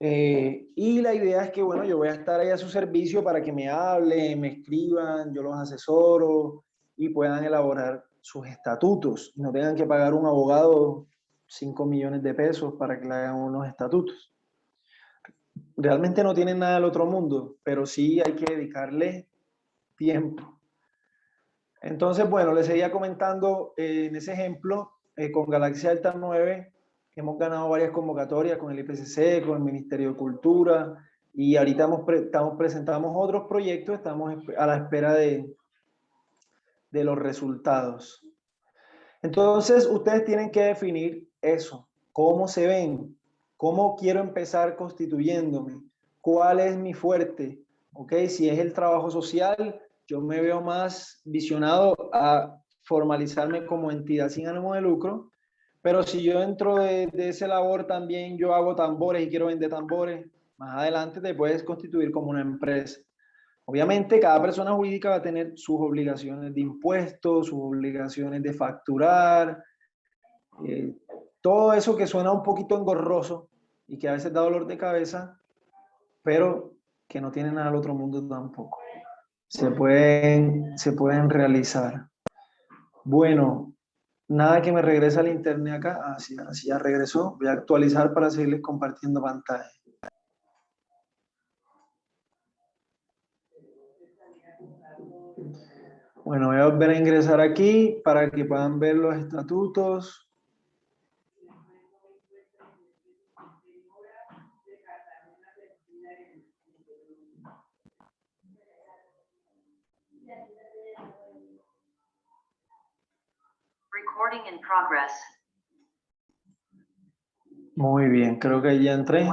Y la idea es que, bueno, yo voy a estar ahí a su servicio para que me hablen, me escriban, yo los asesoro y puedan elaborar sus estatutos. No tengan que pagar un abogado 5 millones de pesos para que le hagan unos estatutos. realmente no tienen nada del otro mundo, pero sí hay que dedicarle tiempo. Entonces, bueno, les seguía comentando en ese ejemplo, con Galaxia Delta 9, hemos ganado varias convocatorias con el IPCC, con el Ministerio de Cultura, y ahorita presentamos otros proyectos, estamos a la espera de los resultados. Entonces, ustedes tienen que definir eso, cómo se ven, cómo quiero empezar constituyéndome, cuál es mi fuerte, ¿ok? Si es el trabajo social, yo me veo más visionado a formalizarme como entidad sin ánimo de lucro, pero si yo entro de ese labor también, yo hago tambores y quiero vender tambores, más adelante te puedes constituir como una empresa. Obviamente, cada persona jurídica va a tener sus obligaciones de impuestos, sus obligaciones de facturar, eh, todo eso que suena un poquito engorroso y que a veces da dolor de cabeza, pero que no tiene nada al otro mundo tampoco. Se pueden realizar. Bueno, nada que me regrese al internet acá. Ah, sí, ahora sí ya regresó. Voy a actualizar para seguirles compartiendo pantalla. Bueno, voy a volver a ingresar aquí para que puedan ver los estatutos. Recording in progress. Muy bien, creo que ya entré.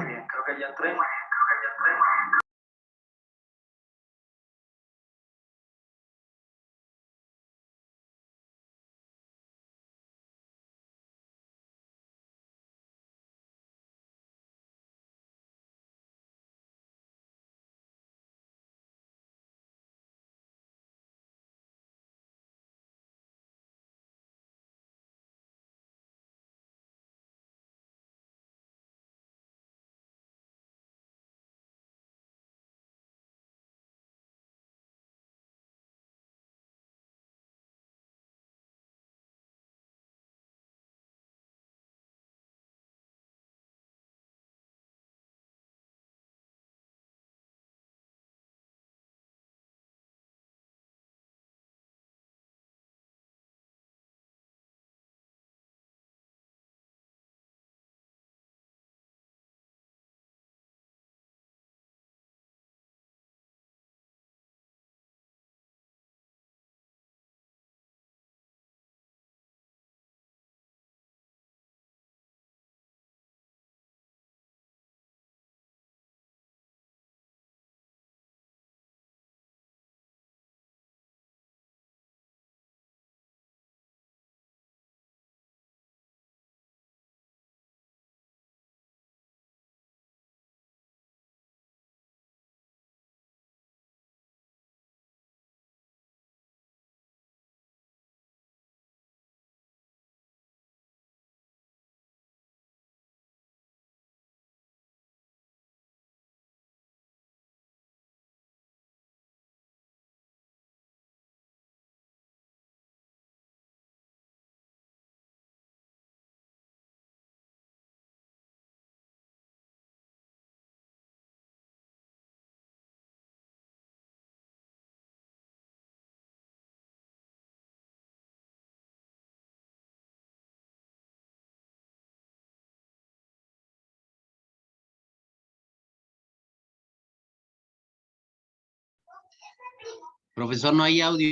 Profesor, no hay audio.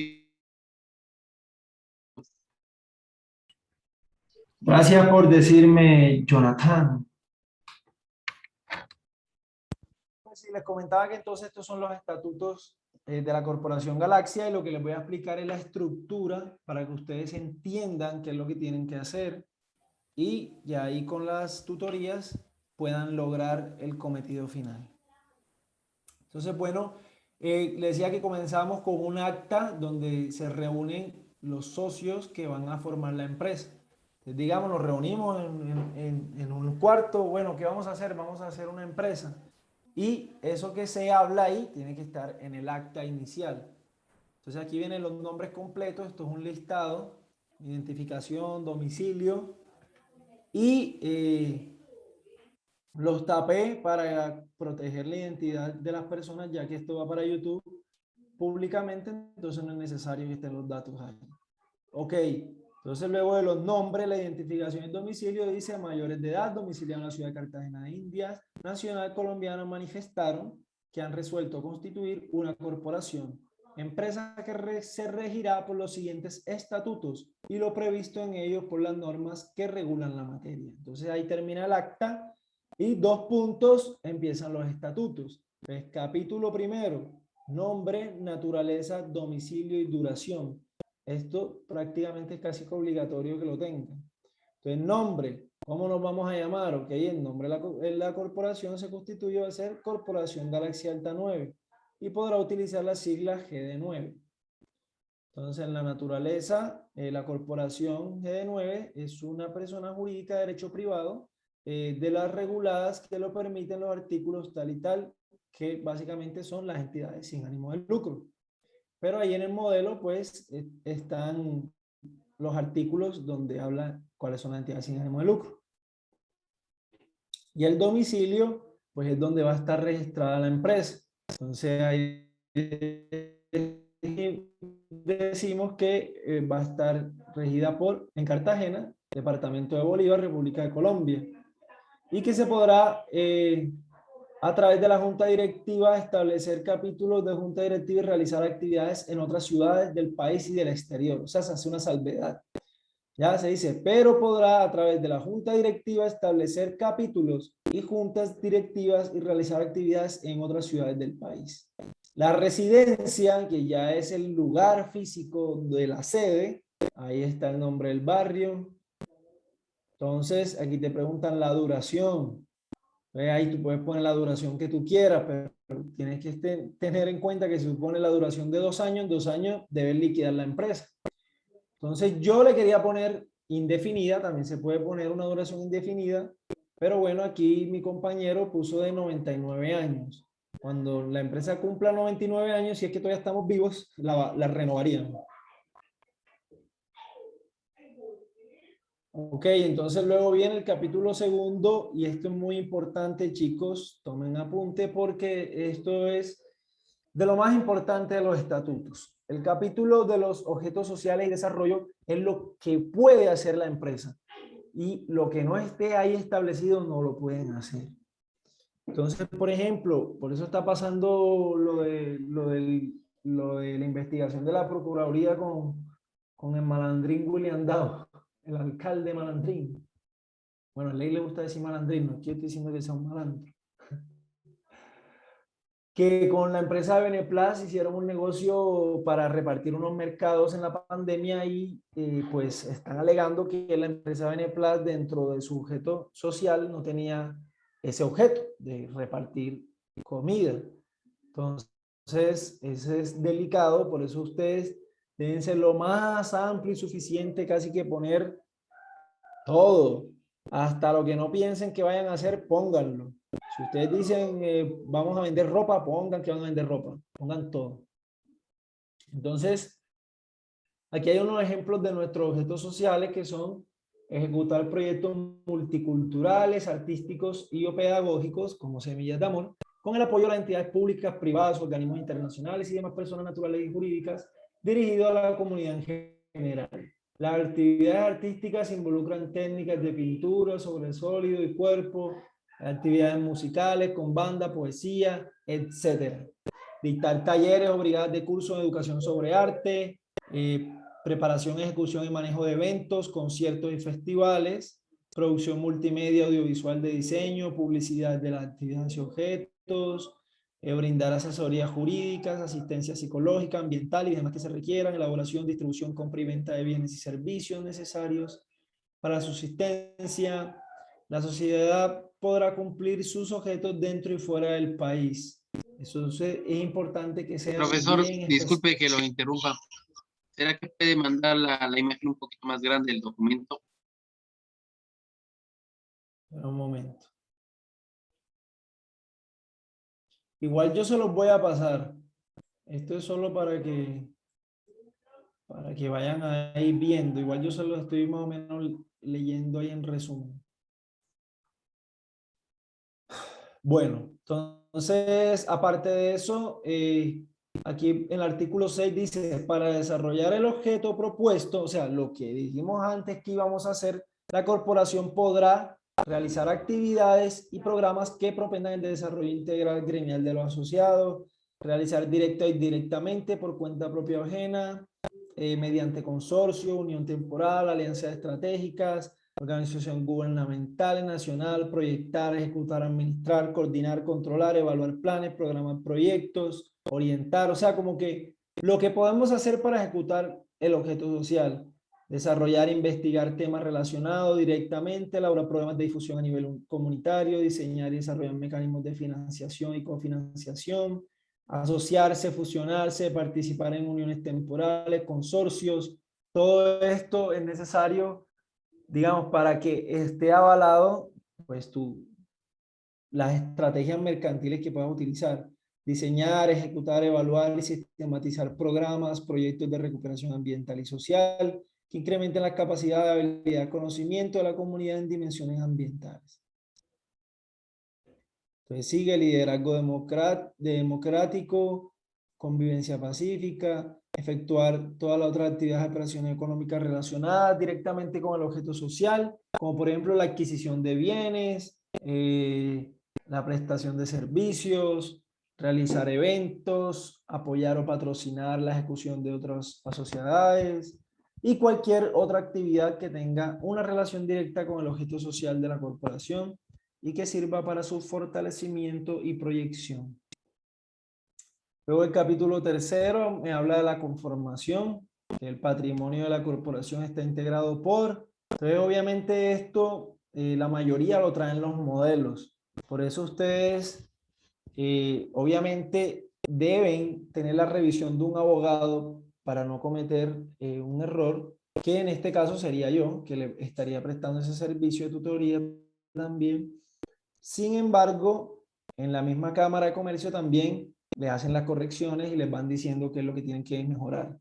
Gracias por decirme, Jonathan. Sí, les comentaba que entonces estos son los estatutos de la Corporación Galaxia y lo que les voy a explicar es la estructura para que ustedes entiendan qué es lo que tienen que hacer y ya ahí con las tutorías puedan lograr el cometido final. Entonces, bueno, les decía que comenzamos con un acta donde se reúnen los socios que van a formar la empresa. Entonces, digamos, nos reunimos en un cuarto, bueno, ¿qué vamos a hacer? Vamos a hacer una empresa. Y eso que se habla ahí tiene que estar en el acta inicial. Entonces aquí vienen los nombres completos, esto es un listado, identificación, domicilio y Los tapé para proteger la identidad de las personas, ya que esto va para YouTube públicamente, entonces no es necesario que estén los datos ahí. Ok, entonces luego de los nombres, la identificación y el domicilio dice mayores de edad, domiciliados en la ciudad de Cartagena de Indias, nacional colombiana, manifestaron que han resuelto constituir una corporación, empresa que se regirá por los siguientes estatutos y lo previsto en ellos por las normas que regulan la materia. Entonces ahí termina el acta y 2 puntos empiezan los estatutos. Entonces, capítulo primero, nombre, naturaleza, domicilio y duración. Esto prácticamente es casi que obligatorio que lo tengan. Entonces, nombre, ¿cómo nos vamos a llamar? Ok, el nombre de la corporación se constituye, va a ser Corporación Galaxia Alta 9 y podrá utilizar las siglas GD9. Entonces, en la naturaleza, la corporación GD9 es una persona jurídica de derecho privado de las reguladas que lo permiten los artículos tal y tal, que básicamente son las entidades sin ánimo de lucro. Pero ahí en el modelo, pues, están los artículos donde habla cuáles son las entidades sin ánimo de lucro. Y el domicilio, pues, es donde va a estar registrada la empresa. Entonces, ahí decimos que va a estar regida en Cartagena, Departamento de Bolívar, República de Colombia. Y que se podrá a través de la junta directiva establecer capítulos de junta directiva y realizar actividades en otras ciudades del país y del exterior. O sea, se hace una salvedad. Ya se dice, pero podrá a través de la junta directiva establecer capítulos y juntas directivas y realizar actividades en otras ciudades del país. La residencia, que ya es el lugar físico de la sede, ahí está el nombre del barrio. Entonces, aquí te preguntan la duración. Ahí tú puedes poner la duración que tú quieras, pero tienes que tener en cuenta que si tú pones la duración de 2 años, 2 años debes liquidar la empresa. Entonces yo le quería poner indefinida, también se puede poner una duración indefinida, pero bueno, aquí mi compañero puso de 99 años. Cuando la empresa cumpla 99 años, si es que todavía estamos vivos, la renovaríamos. Ok, entonces luego viene el capítulo segundo y esto es muy importante, chicos, tomen apunte porque esto es de lo más importante de los estatutos. El capítulo de los objetos sociales y desarrollo es lo que puede hacer la empresa y lo que no esté ahí establecido no lo pueden hacer. Entonces, por ejemplo, por eso está pasando lo de la investigación de la Procuraduría con el malandrín William Dow, el alcalde malandrín. Bueno, a Ley le gusta decir malandrín, no estoy diciendo que sea un malandro. Que con la empresa de Beneplas hicieron un negocio para repartir unos mercados en la pandemia y pues están alegando que la empresa Beneplas dentro de su objeto social no tenía ese objeto de repartir comida. Entonces, ese es delicado, por eso ustedes deben ser lo más amplio y suficiente, casi que poner todo, hasta lo que no piensen que vayan a hacer, pónganlo. Si ustedes dicen vamos a vender ropa, pongan que van a vender ropa, pongan todo. Entonces, aquí hay unos ejemplos de nuestros objetos sociales que son ejecutar proyectos multiculturales, artísticos y o pedagógicos como Semillas de Amor, con el apoyo de las entidades públicas, privadas, organismos internacionales y demás personas naturales y jurídicas, dirigido a la comunidad en general. Las actividades artísticas involucran técnicas de pintura sobre sólido y cuerpo, actividades musicales con banda, poesía, etc. Dictar talleres o brigadas de curso de educación sobre arte, preparación, ejecución y manejo de eventos, conciertos y festivales, producción multimedia, audiovisual de diseño, publicidad de las actividades y objetos, brindar asesorías jurídicas, asistencia psicológica, ambiental y demás que se requieran, elaboración, distribución, compra y venta de bienes y servicios necesarios para su subsistencia. La sociedad podrá cumplir sus objetos dentro y fuera del país. Eso es importante que sean Profesor, bien disculpe que específicos. lo interrumpa. ¿Será que puede mandar la imagen un poquito más grande del documento? Un momento. Igual yo se los voy a pasar. Esto es solo para que vayan ahí viendo. Igual yo se los estoy más o menos leyendo ahí en resumen. Bueno, entonces, aparte de eso, aquí en el artículo 6 dice, para desarrollar el objeto propuesto, o sea, lo que dijimos antes que íbamos a hacer, la corporación podrá realizar actividades y programas que propendan el desarrollo integral gremial de los asociados, realizar directa e indirectamente por cuenta propia o ajena, mediante consorcio, unión temporal, alianzas estratégicas, organización gubernamental, nacional, proyectar, ejecutar, administrar, coordinar, controlar, evaluar planes, programar proyectos, orientar, o sea, como que lo que podemos hacer para ejecutar el objeto social, desarrollar, investigar temas relacionados directamente, elaborar programas de difusión a nivel comunitario, diseñar y desarrollar mecanismos de financiación y cofinanciación, asociarse, fusionarse, participar en uniones temporales, consorcios, todo esto es necesario, digamos, para que esté avalado, pues las estrategias mercantiles que puedas utilizar. Diseñar, ejecutar, evaluar y sistematizar programas, proyectos de recuperación ambiental y social que incrementen la capacidad de habilidad, conocimiento de la comunidad en dimensiones ambientales. Entonces sigue liderazgo democrático, convivencia pacífica, efectuar todas las otras actividades de operaciones económicas relacionadas directamente con el objeto social, como por ejemplo la adquisición de bienes, la prestación de servicios, realizar eventos, apoyar o patrocinar la ejecución de otras sociedades y cualquier otra actividad que tenga una relación directa con el objeto social de la corporación y que sirva para su fortalecimiento y proyección. Luego el capítulo tercero me habla de la conformación, que el patrimonio de la corporación está integrado por. Entonces obviamente esto, la mayoría lo traen los modelos. Por eso ustedes obviamente deben tener la revisión de un abogado para no cometer un error, que en este caso sería yo, que le estaría prestando ese servicio de tutoría también. Sin embargo, en la misma Cámara de Comercio también les hacen las correcciones y les van diciendo qué es lo que tienen que mejorar.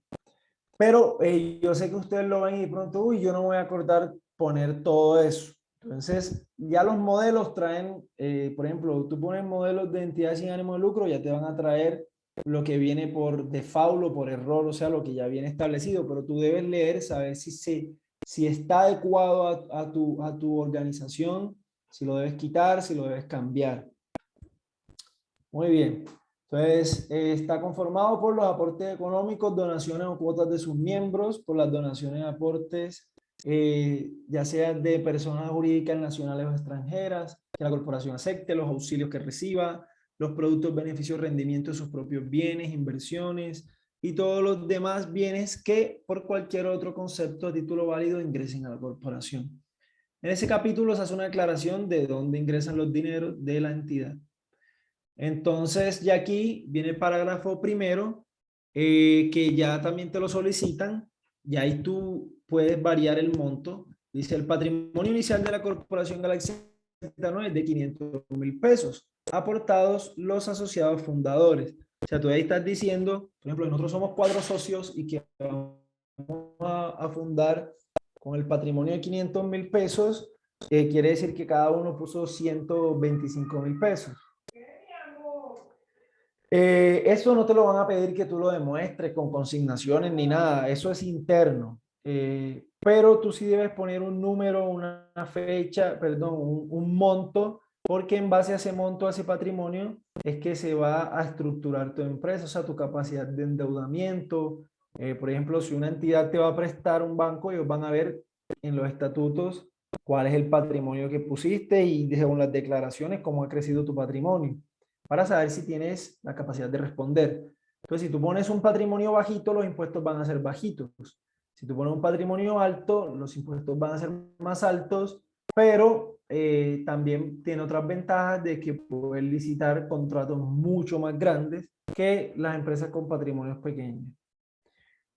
Pero yo sé que ustedes lo ven y de pronto, uy, yo no voy a acordar poner todo eso. Entonces, ya los modelos traen, por ejemplo, tú pones modelos de entidades sin ánimo de lucro, ya te van a traer lo que viene por default o por error, o sea, lo que ya viene establecido, pero tú debes leer, saber si está adecuado a tu organización, si lo debes quitar, si lo debes cambiar. Muy bien. Entonces, está conformado por los aportes económicos, donaciones o cuotas de sus miembros, por las donaciones y aportes, ya sea de personas jurídicas nacionales o extranjeras, que la corporación acepte, los auxilios que reciba, los productos, beneficios, rendimiento de sus propios bienes, inversiones y todos los demás bienes que por cualquier otro concepto a título válido ingresen a la corporación. En ese capítulo se hace una aclaración de dónde ingresan los dineros de la entidad. Entonces, ya aquí viene el parágrafo primero, que ya también te lo solicitan, y ahí tú puedes variar el monto. Dice, el patrimonio inicial de la Corporación Galaxia Z9 es de 500.000 pesos, aportados los asociados fundadores. O sea, tú ahí estás diciendo, por ejemplo, nosotros somos 4 socios y que vamos a fundar con el patrimonio de 500.000 pesos, quiere decir que cada uno puso 125.000 pesos. Eso no te lo van a pedir que tú lo demuestres con consignaciones ni nada, eso es interno. Pero tú sí debes poner un número, una fecha, perdón, un monto, porque en base a ese monto, a ese patrimonio, es que se va a estructurar tu empresa, o sea, tu capacidad de endeudamiento. Por ejemplo, si una entidad te va a prestar un banco, ellos van a ver en los estatutos cuál es el patrimonio que pusiste y según las declaraciones, cómo ha crecido tu patrimonio para saber si tienes la capacidad de responder. Entonces, si tú pones un patrimonio bajito, los impuestos van a ser bajitos. Si tú pones un patrimonio alto, los impuestos van a ser más altos, pero también tiene otras ventajas de que puedes licitar contratos mucho más grandes que las empresas con patrimonios pequeños.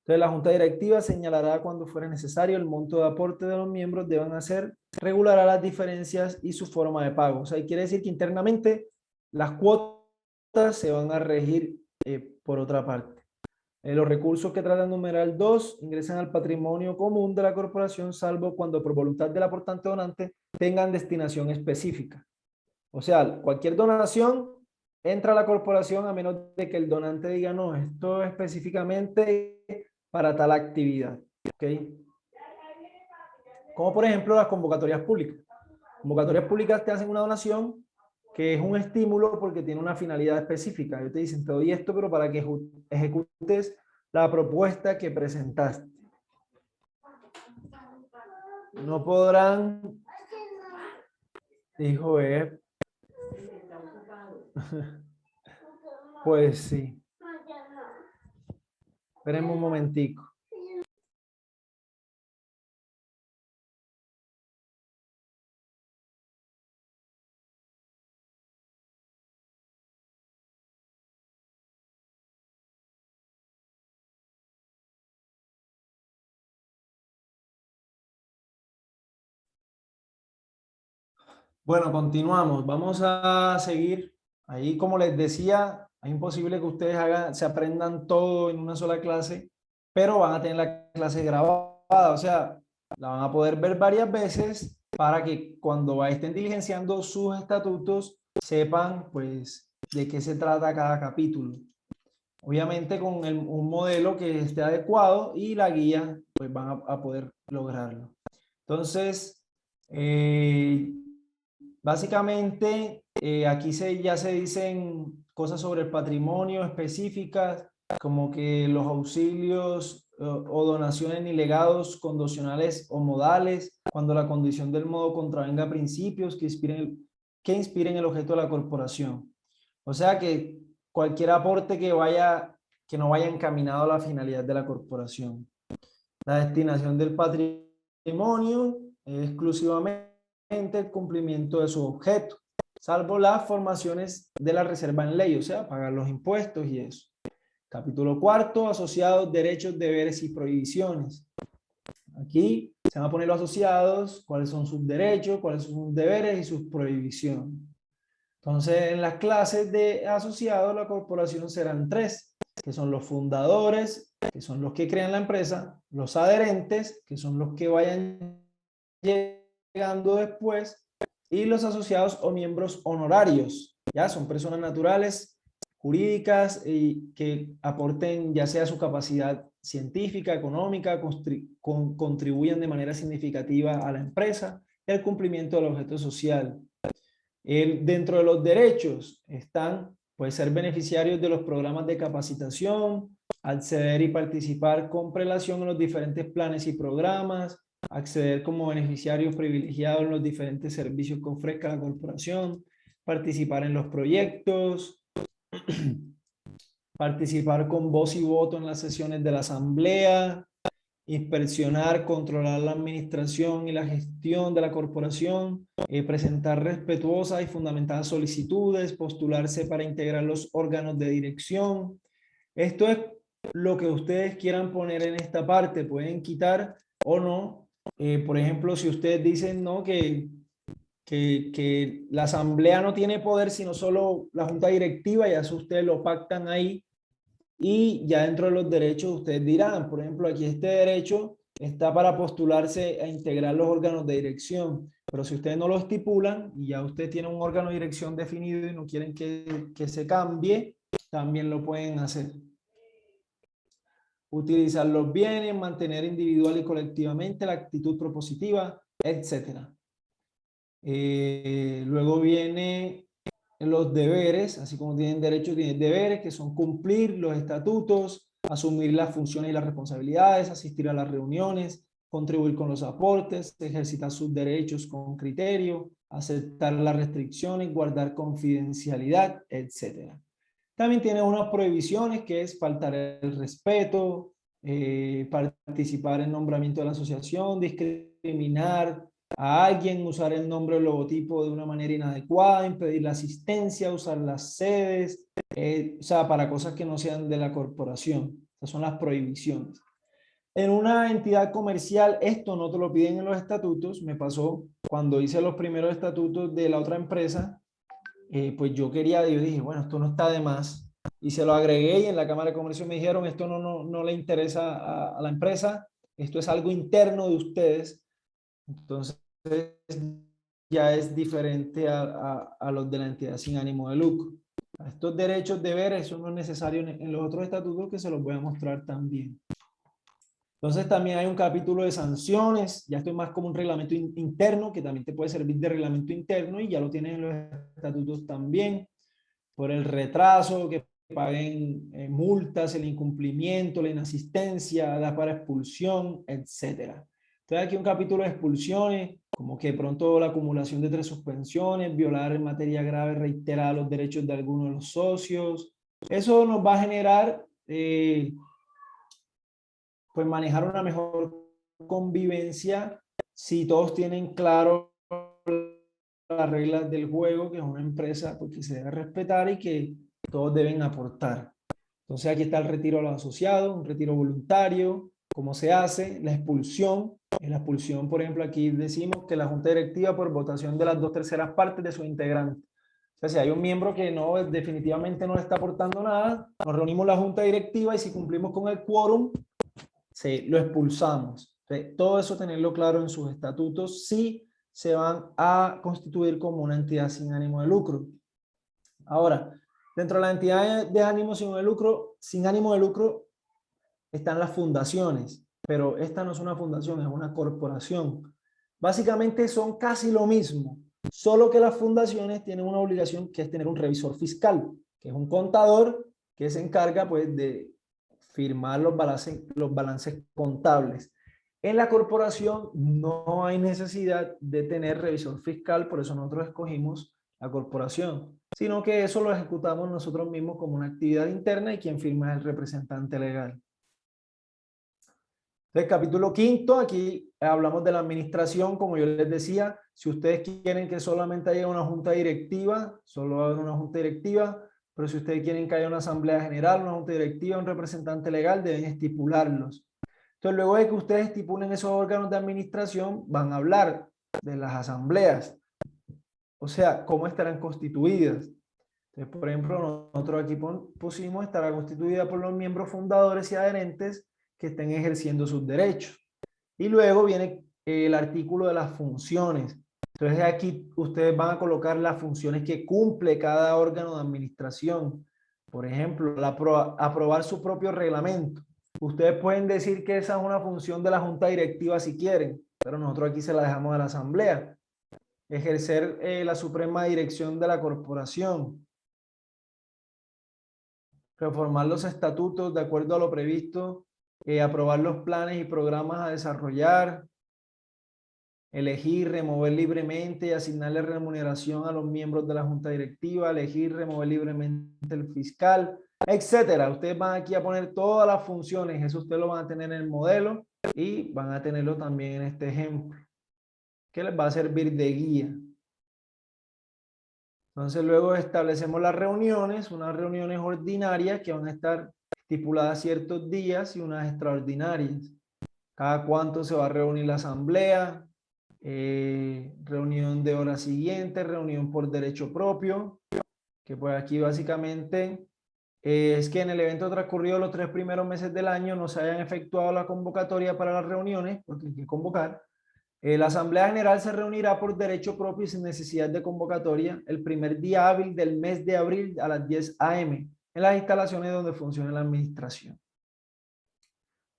Entonces, la junta directiva señalará cuando fuera necesario el monto de aporte de los miembros deben hacer, regulará las diferencias y su forma de pago. O sea, quiere decir que internamente las cuotas se van a regir por otra parte. Los recursos que trata el numeral 2 ingresan al patrimonio común de la corporación, salvo cuando por voluntad del aportante donante tengan destinación específica. O sea, cualquier donación entra a la corporación a menos de que el donante diga, no, esto es específicamente para tal actividad. ¿Ok? Como por ejemplo las convocatorias públicas. Convocatorias públicas te hacen una donación que es un estímulo porque tiene una finalidad específica. Ellos te dicen, te doy esto, pero para que ejecutes la propuesta que presentaste. No podrán, dijo Ed. Pues sí. Esperemos un momentico. Bueno, continuamos. Vamos a seguir. Ahí, como les decía, es imposible que ustedes se aprendan todo en una sola clase, pero van a tener la clase grabada. O sea, la van a poder ver varias veces para que cuando estén diligenciando sus estatutos sepan, pues, de qué se trata cada capítulo. Obviamente con un modelo que esté adecuado y la guía, pues van a poder lograrlo. Entonces, básicamente, aquí ya se dicen cosas sobre el patrimonio específicas, como que los auxilios o donaciones ni legados condicionales o modales, cuando la condición del modo contravenga principios que inspiren el objeto de la corporación. O sea que cualquier aporte que no vaya encaminado a la finalidad de la corporación. La destinación del patrimonio es exclusivamente el cumplimiento de su objeto, salvo las formaciones de la reserva en ley, o sea, pagar los impuestos y eso. Capítulo cuarto, asociados, derechos, deberes y prohibiciones. Aquí se van a poner los asociados, cuáles son sus derechos, cuáles son sus deberes y sus prohibiciones. Entonces, en las clases de asociados, la corporación serán tres, que son los fundadores, que son los que crean la empresa, los adherentes, que son los que vayan llegando después, y los asociados o miembros honorarios, ya son personas naturales, jurídicas, y que aporten ya sea su capacidad científica, económica, contribuyan de manera significativa a la empresa y al cumplimiento del objeto social. Dentro de los derechos están, puede ser beneficiarios de los programas de capacitación, acceder y participar con prelación en los diferentes planes y programas, acceder como beneficiarios privilegiados en los diferentes servicios que ofrezca la corporación, participar en los proyectos, participar con voz y voto en las sesiones de la asamblea, inspeccionar, controlar la administración y la gestión de la corporación, presentar respetuosas y fundamentadas solicitudes, postularse para integrar los órganos de dirección. Esto es lo que ustedes quieran poner en esta parte, pueden quitar o no. Por ejemplo, si ustedes dicen no, que la asamblea no tiene poder, sino solo la junta directiva, y eso ustedes lo pactan ahí. Y ya dentro de los derechos ustedes dirán, por ejemplo, aquí este derecho está para postularse a integrar los órganos de dirección, pero si ustedes no lo estipulan y ya usted tiene un órgano de dirección definido y no quieren que se cambie, también lo pueden hacer. Utilizar los bienes, mantener individual y colectivamente la actitud propositiva, etc. Luego viene los deberes, así como tienen derechos, tienen deberes, que son cumplir los estatutos, asumir las funciones y las responsabilidades, asistir a las reuniones, contribuir con los aportes, ejercitar sus derechos con criterio, aceptar las restricciones, guardar confidencialidad, etc. También tiene unas prohibiciones, que es faltar el respeto, participar en nombramiento de la asociación, discriminar a alguien, usar el nombre o el logotipo de una manera inadecuada, impedir la asistencia, usar las sedes, o sea, para cosas que no sean de la corporación. Esas son las prohibiciones. En una entidad comercial, esto no te lo piden en los estatutos. Me pasó cuando hice los primeros estatutos de la otra empresa, pues yo dije, bueno, esto no está de más. Y se lo agregué y en la Cámara de Comercio me dijeron, esto no le interesa a la empresa, esto es algo interno de ustedes. Entonces, ya es diferente a los de la entidad sin ánimo de lucro. Estos derechos, deberes, eso no es necesario en los otros estatutos, que se los voy a mostrar también. Entonces también hay un capítulo de sanciones, ya esto es más como un reglamento interno, que también te puede servir de reglamento interno, y ya lo tienes en los estatutos también, por el retraso, que paguen multas, el incumplimiento, la inasistencia, da para expulsión, etcétera. Entonces aquí un capítulo de expulsiones, como que de pronto la acumulación de 3 suspensiones, violar en materia grave reiterada los derechos de alguno de los socios. Eso nos va a generar pues manejar una mejor convivencia si todos tienen claro las reglas del juego, que es una empresa pues, que se debe respetar y que todos deben aportar. Entonces aquí está el retiro a los asociados, un retiro voluntario, cómo se hace, la expulsión. En la expulsión, por ejemplo, aquí decimos que la junta directiva, por votación de las 2/3 partes de sus integrantes. O sea, si hay un miembro que no, definitivamente no le está aportando nada, nos reunimos la junta directiva y si cumplimos con el quórum, lo expulsamos. Entonces, todo eso tenerlo claro en sus estatutos si se van a constituir como una entidad sin ánimo de lucro. Ahora, dentro de la entidad de ánimo sin ánimo de lucro están las fundaciones, pero esta no es una fundación, es una corporación. Básicamente son casi lo mismo, solo que las fundaciones tienen una obligación, que es tener un revisor fiscal, que es un contador que se encarga pues de firmar los balances contables. En la corporación no hay necesidad de tener revisor fiscal, por eso nosotros escogimos la corporación, sino que eso lo ejecutamos nosotros mismos como una actividad interna y quien firma es el representante legal. Entonces, capítulo 5, aquí hablamos de la administración, como yo les decía, si ustedes quieren que solamente haya una junta directiva, solo va a haber una junta directiva, pero si ustedes quieren que haya una asamblea general, una junta directiva, un representante legal, deben estipularlos. Entonces, luego de que ustedes estipulen esos órganos de administración, van a hablar de las asambleas, o sea, cómo estarán constituidas. Entonces, por ejemplo, nosotros aquí pusimos estará constituida por los miembros fundadores y adherentes que estén ejerciendo sus derechos. Y luego viene el artículo de las funciones. Entonces aquí ustedes van a colocar las funciones que cumple cada órgano de administración. Por ejemplo, aprobar su propio reglamento. Ustedes pueden decir que esa es una función de la junta directiva si quieren, pero nosotros aquí se la dejamos a la asamblea. Ejercer la suprema dirección de la corporación. Reformar los estatutos de acuerdo a lo previsto, aprobar los planes y programas a desarrollar, elegir, remover libremente y asignarle remuneración a los miembros de la junta directiva, elegir, remover libremente el fiscal, etcétera. Ustedes van aquí a poner todas las funciones, eso ustedes lo van a tener en el modelo y van a tenerlo también en este ejemplo, que les va a servir de guía. Entonces luego establecemos las reuniones, unas reuniones ordinarias que van a estar estipuladas ciertos días y unas extraordinarias. Cada cuánto se va a reunir la asamblea, reunión de hora siguiente, reunión por derecho propio, que pues aquí básicamente es que en el evento transcurrido los 3 primeros meses del año no se hayan efectuado la convocatoria para las reuniones, porque hay que convocar. La Asamblea General se reunirá por derecho propio y sin necesidad de convocatoria el primer día hábil del mes de abril a las 10 a.m. en las instalaciones donde funcione la administración.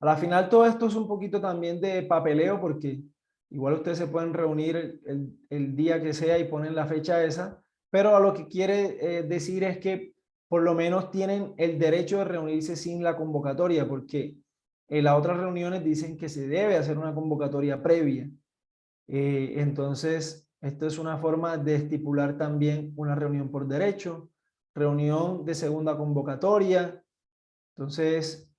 A la final todo esto es un poquito también de papeleo porque igual ustedes se pueden reunir el día que sea y ponen la fecha esa, pero a lo que quiere decir es que por lo menos tienen el derecho de reunirse sin la convocatoria, porque en las otras reuniones dicen que se debe hacer una convocatoria previa. Entonces, esto es una forma de estipular también una reunión por derecho, reunión de segunda convocatoria. Entonces,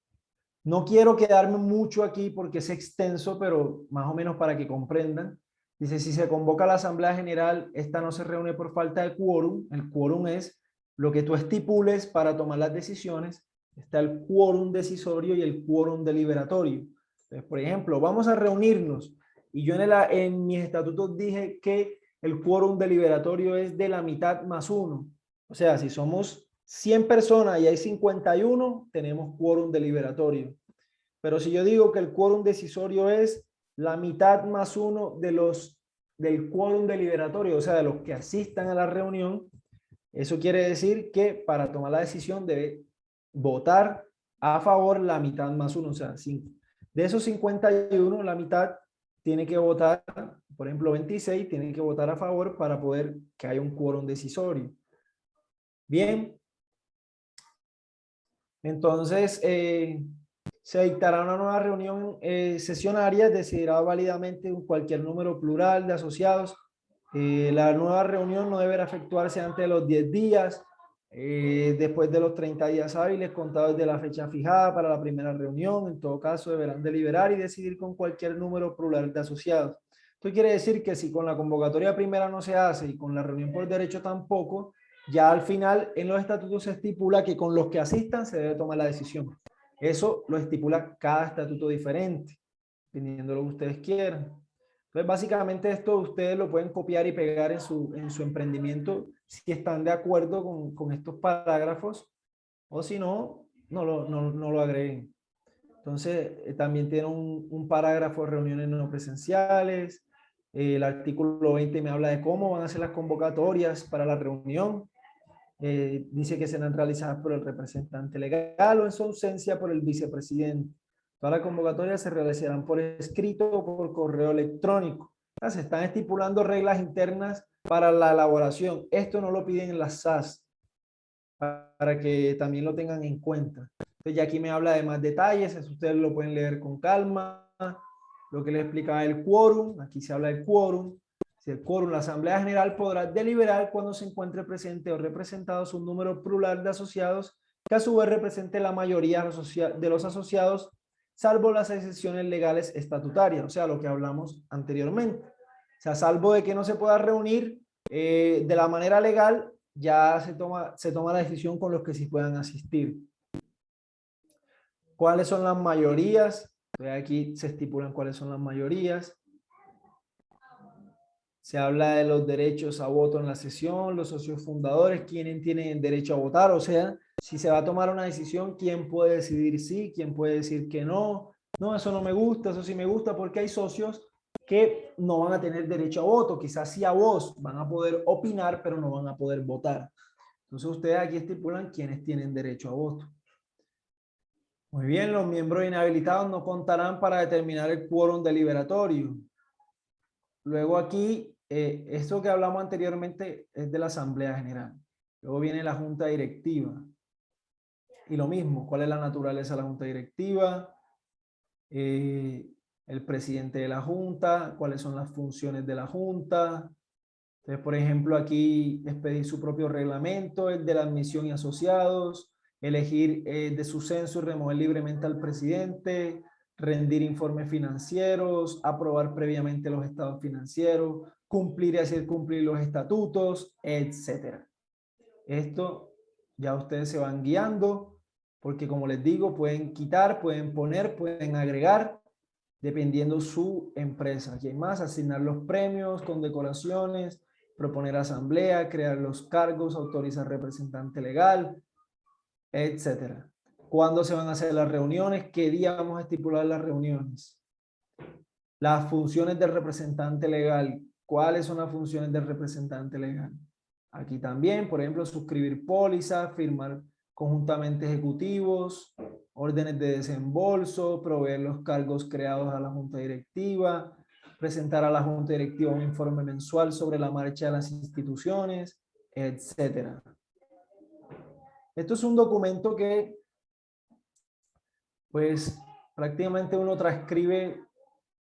no quiero quedarme mucho aquí porque es extenso, pero más o menos para que comprendan. Dice, si se convoca la Asamblea General, esta no se reúne por falta de quórum. El quórum es lo que tú estipules para tomar las decisiones. Está el quórum decisorio y el quórum deliberatorio. Entonces, por ejemplo, vamos a reunirnos y yo en mis estatutos dije que el quórum deliberatorio es de la mitad más 1. O sea, si somos 100 personas y hay 51, tenemos quórum deliberatorio. Pero si yo digo que el quórum decisorio es la mitad más 1 de los del quórum deliberatorio, o sea, de los que asistan a la reunión, eso quiere decir que para tomar la decisión debe votar a favor la mitad más uno, o sea, de esos 51, la mitad tiene que votar, por ejemplo, 26, tienen que votar a favor para poder que haya un quórum decisorio. Bien. Entonces, se dictará una nueva reunión sesionaria, decidirá válidamente cualquier número plural de asociados. La nueva reunión no deberá efectuarse antes de los 10 días, después de los 30 días hábiles contados de la fecha fijada para la primera reunión. En todo caso, deberán deliberar y decidir con cualquier número plural de asociados. Esto quiere decir que si con la convocatoria primera no se hace y con la reunión por derecho tampoco, ya al final en los estatutos se estipula que con los que asistan se debe tomar la decisión. Eso lo estipula cada estatuto diferente, dependiendo de lo que ustedes quieran. Entonces, básicamente esto ustedes lo pueden copiar y pegar en su emprendimiento si están de acuerdo con estos parágrafos, o si no, no lo agreguen. Entonces, también tiene un parágrafo de reuniones no presenciales. El artículo 20 me habla de cómo van a ser las convocatorias para la reunión. Dice que serán realizadas por el representante legal o en su ausencia por el vicepresidente. Todas las convocatorias se realizarán por escrito o por correo electrónico. Se están estipulando reglas internas para la elaboración. Esto no lo piden en las SAS, para que también lo tengan en cuenta. Entonces ya aquí me habla de más detalles, eso ustedes lo pueden leer con calma. Lo que les explicaba el quórum, aquí se habla del quórum. El quórum, la Asamblea General podrá deliberar cuando se encuentre presente o representados un número plural de asociados que a su vez represente la mayoría de los asociados, salvo las excepciones legales estatutarias, o sea, lo que hablamos anteriormente. O sea, salvo de que no se pueda reunir de la manera legal, ya se toma la decisión con los que sí puedan asistir. ¿Cuáles son las mayorías? Aquí se estipulan cuáles son las mayorías. Se habla de los derechos a voto en la sesión, los socios fundadores, quiénes tienen derecho a votar, o sea, si se va a tomar una decisión, quién puede decidir sí, quién puede decir que no. No, eso no me gusta, eso sí me gusta, porque hay socios que no van a tener derecho a voto, quizás sí a voz, van a poder opinar, pero no van a poder votar. Entonces ustedes aquí estipulan quiénes tienen derecho a voto. Muy bien, los miembros inhabilitados no contarán para determinar el quórum deliberatorio. Luego aquí, esto que hablamos anteriormente es de la Asamblea General. Luego viene la Junta Directiva. Y lo mismo, ¿cuál es la naturaleza de la Junta Directiva? El presidente de la Junta, cuáles son las funciones de la Junta. Entonces, por ejemplo, aquí es pedir su propio reglamento, el de la admisión y asociados, elegir de su censo y remover libremente al presidente, rendir informes financieros, aprobar previamente los estados financieros, cumplir y hacer cumplir los estatutos, etc. Esto ya ustedes se van guiando, porque como les digo, pueden quitar, pueden poner, pueden agregar, dependiendo su empresa. Aquí hay más, asignar los premios, condecoraciones, proponer asamblea, crear los cargos, autorizar representante legal, etcétera. ¿Cuándo se van a hacer las reuniones? ¿Qué día vamos a estipular las reuniones? Las funciones del representante legal. ¿Cuáles son las funciones del representante legal? Aquí también, por ejemplo, suscribir pólizas, firmar conjuntamente ejecutivos, órdenes de desembolso, proveer los cargos creados a la Junta Directiva, presentar a la Junta Directiva un informe mensual sobre la marcha de las instituciones, etcétera. Esto es un documento que, pues, prácticamente uno transcribe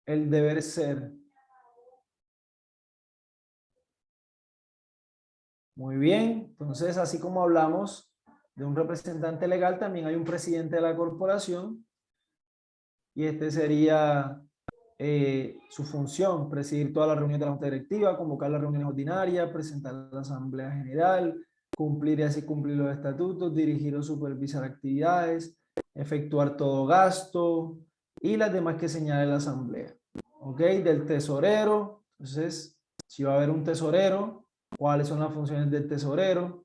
el deber ser. Muy bien, entonces así como hablamos de un representante legal, también hay un presidente de la corporación y este sería su función, presidir todas las reuniones de la Junta Directiva, convocar las reuniones ordinarias, presentar la Asamblea General, cumplir y así cumplir los estatutos, dirigir o supervisar actividades, efectuar todo gasto y las demás que señale la Asamblea. ¿Ok? Del tesorero, entonces, si va a haber un tesorero, ¿cuáles son las funciones del tesorero?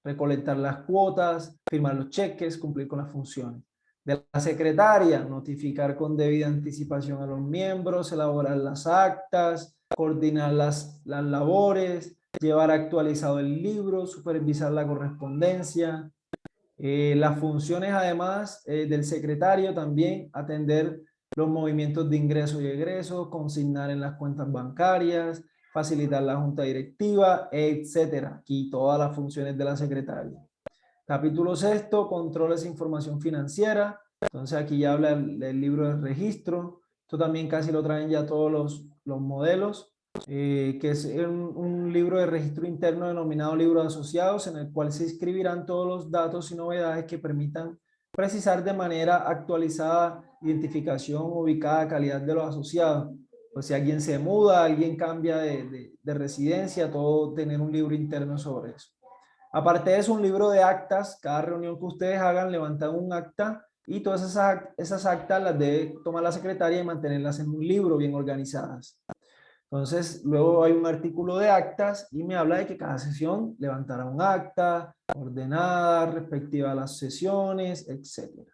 Recolectar las cuotas, firmar los cheques, cumplir con las funciones. De la secretaria, notificar con debida anticipación a los miembros, elaborar las actas, coordinar las labores, llevar actualizado el libro, supervisar la correspondencia. Las funciones además del secretario también, atender los movimientos de ingreso y egreso, consignar en las cuentas bancarias, facilitar la junta directiva, etcétera. Aquí todas las funciones de la secretaria. Capítulo sexto, controles e información financiera. Entonces aquí ya habla el libro de registro. Esto también casi lo traen ya todos los modelos, que es un libro de registro interno denominado libro de asociados, en el cual se inscribirán todos los datos y novedades que permitan precisar de manera actualizada identificación, ubicada, calidad de los asociados. Pues si alguien se muda, alguien cambia de residencia, todo tener un libro interno sobre eso. Aparte de eso, un libro de actas. Cada reunión que ustedes hagan, levantan un acta y todas esas actas las debe tomar la secretaria y mantenerlas en un libro bien organizadas. Entonces, luego hay un artículo de actas y me habla de que cada sesión levantará un acta ordenada, respectiva a las sesiones, etc.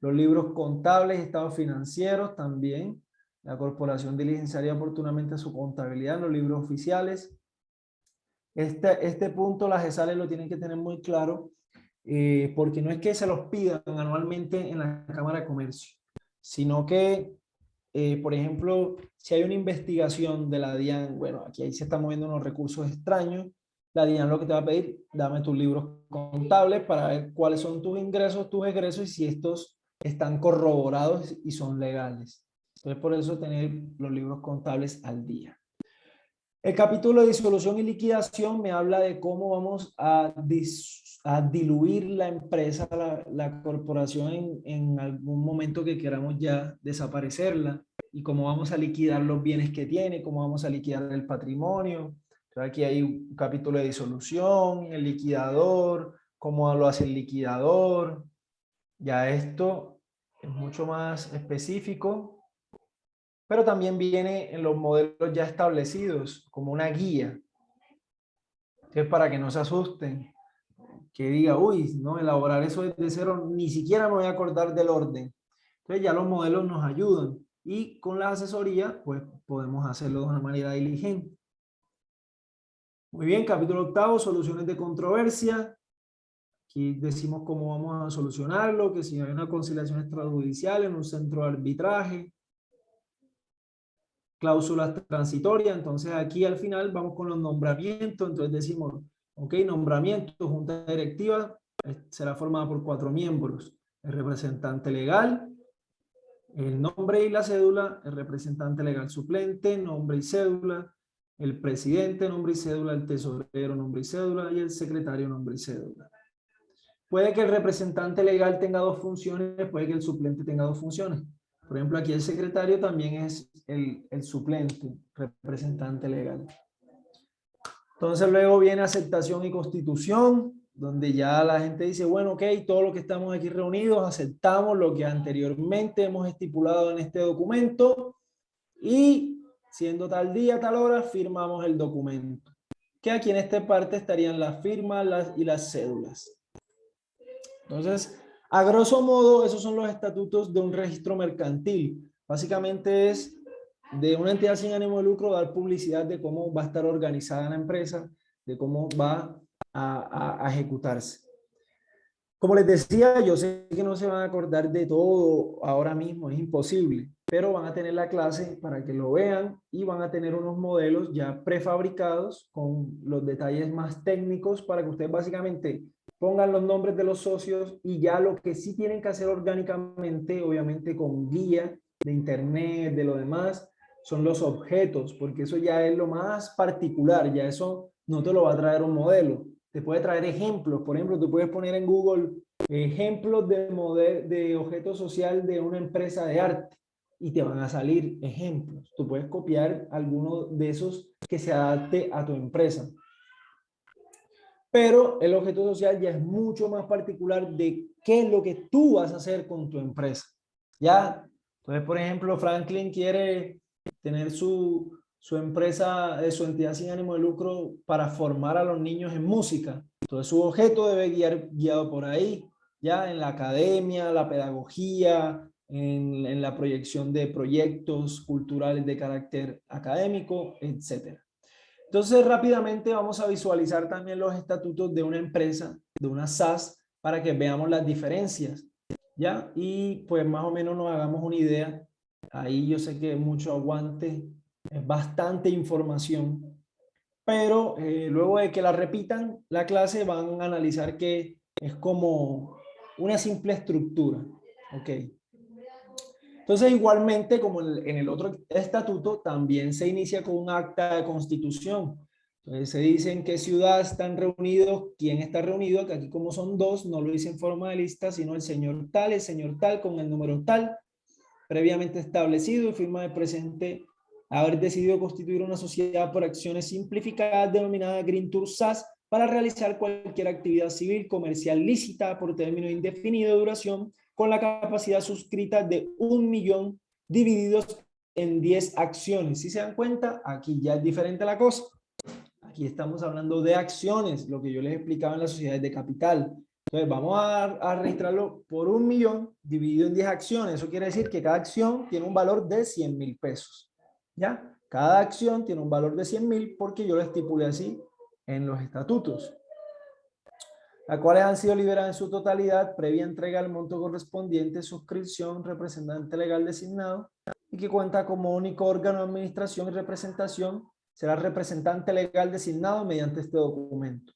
Los libros contables y estados financieros también. La corporación diligenciaría oportunamente su contabilidad en los libros oficiales. Este punto las GESALes lo tienen que tener muy claro, porque no es que se los pidan anualmente en la Cámara de Comercio, sino que, por ejemplo, si hay una investigación de la DIAN, bueno, aquí ahí se están moviendo unos recursos extraños, la DIAN lo que te va a pedir, dame tus libros contables para ver cuáles son tus ingresos, tus egresos y si estos están corroborados y son legales. Entonces, por eso tener los libros contables al día. El capítulo de disolución y liquidación me habla de cómo vamos a diluir la empresa, la corporación en algún momento que queramos ya desaparecerla y cómo vamos a liquidar los bienes que tiene, cómo vamos a liquidar el patrimonio. Entonces aquí hay un capítulo de disolución, el liquidador, cómo lo hace el liquidador. Ya esto es mucho más específico, pero también viene en los modelos ya establecidos como una guía. Entonces, para que no se asusten, que diga, uy, no, elaborar eso desde cero, ni siquiera me voy a acordar del orden. Entonces ya los modelos nos ayudan y con la asesoría, pues podemos hacerlo de una manera diligente. Muy bien, capítulo octavo, soluciones de controversia. Aquí decimos cómo vamos a solucionarlo, que si hay una conciliación extrajudicial en un centro de arbitraje, cláusulas transitorias. Entonces aquí al final vamos con los nombramientos. Entonces decimos, ok, nombramiento, junta directiva, será formada por 4 miembros. El representante legal, el nombre y la cédula, el representante legal suplente, nombre y cédula, el presidente, nombre y cédula, el tesorero, nombre y cédula, y el secretario, nombre y cédula. Puede que el representante legal tenga 2 funciones, puede que el suplente tenga 2 funciones. Por ejemplo, aquí el secretario también es el suplente, representante legal. Entonces luego viene aceptación y constitución, donde ya la gente dice, bueno, ok, todo lo que estamos aquí reunidos, aceptamos lo que anteriormente hemos estipulado en este documento y siendo tal día, tal hora, firmamos el documento. Que aquí en esta parte estarían las firmas y las cédulas. Entonces, a grosso modo, esos son los estatutos de un registro mercantil. Básicamente es de una entidad sin ánimo de lucro dar publicidad de cómo va a estar organizada la empresa, de cómo va a ejecutarse. Como les decía, yo sé que no se van a acordar de todo ahora mismo, es imposible, pero van a tener la clase para que lo vean y van a tener unos modelos ya prefabricados con los detalles más técnicos para que ustedes básicamente pongan los nombres de los socios y ya lo que sí tienen que hacer orgánicamente, obviamente con guía de internet, de lo demás, son los objetos, porque eso ya es lo más particular, ya eso no te lo va a traer un modelo. Te puede traer ejemplos, por ejemplo, tú puedes poner en Google ejemplos de objeto social de una empresa de arte y te van a salir ejemplos. Tú puedes copiar alguno de esos que se adapte a tu empresa. Pero el objeto social ya es mucho más particular de qué es lo que tú vas a hacer con tu empresa. ¿Ya? Entonces, por ejemplo, Franklin quiere tener su empresa, su entidad sin ánimo de lucro para formar a los niños en música. Entonces, su objeto debe guiado por ahí, ya en la academia, la pedagogía, en la proyección de proyectos culturales de carácter académico, etc. Entonces, rápidamente vamos a visualizar también los estatutos de una empresa, de una SAS, para que veamos las diferencias, ¿ya? Y pues más o menos nos hagamos una idea. Ahí yo sé que mucho aguante, es bastante información, pero luego de que la repitan la clase van a analizar que es como una simple estructura, ¿ok? Entonces, igualmente, como en el otro estatuto, también se inicia con un acta de constitución. Entonces, se dice en qué ciudad están reunidos, quién está reunido, que aquí como son dos, no lo dice en forma de lista, sino el señor tal, con el número tal, previamente establecido y firma de presente haber decidido constituir una sociedad por acciones simplificadas denominada Green Tour SAS para realizar cualquier actividad civil comercial lícita por término indefinido de duración con la capacidad suscrita de 1.000.000 divididos en 10 acciones. Si se dan cuenta, aquí ya es diferente la cosa. Aquí estamos hablando de acciones, lo que yo les explicaba en las sociedades de capital. Entonces vamos a registrarlo por 1.000.000 dividido en 10 acciones. Eso quiere decir que cada acción tiene un valor de 100.000 pesos. ¿Ya? Cada acción tiene un valor de 100.000 porque yo lo estipulé así en los estatutos, las cuales han sido liberadas en su totalidad previa entrega al monto correspondiente, suscripción, representante legal designado y que cuenta como único órgano de administración y representación será el representante legal designado mediante este documento.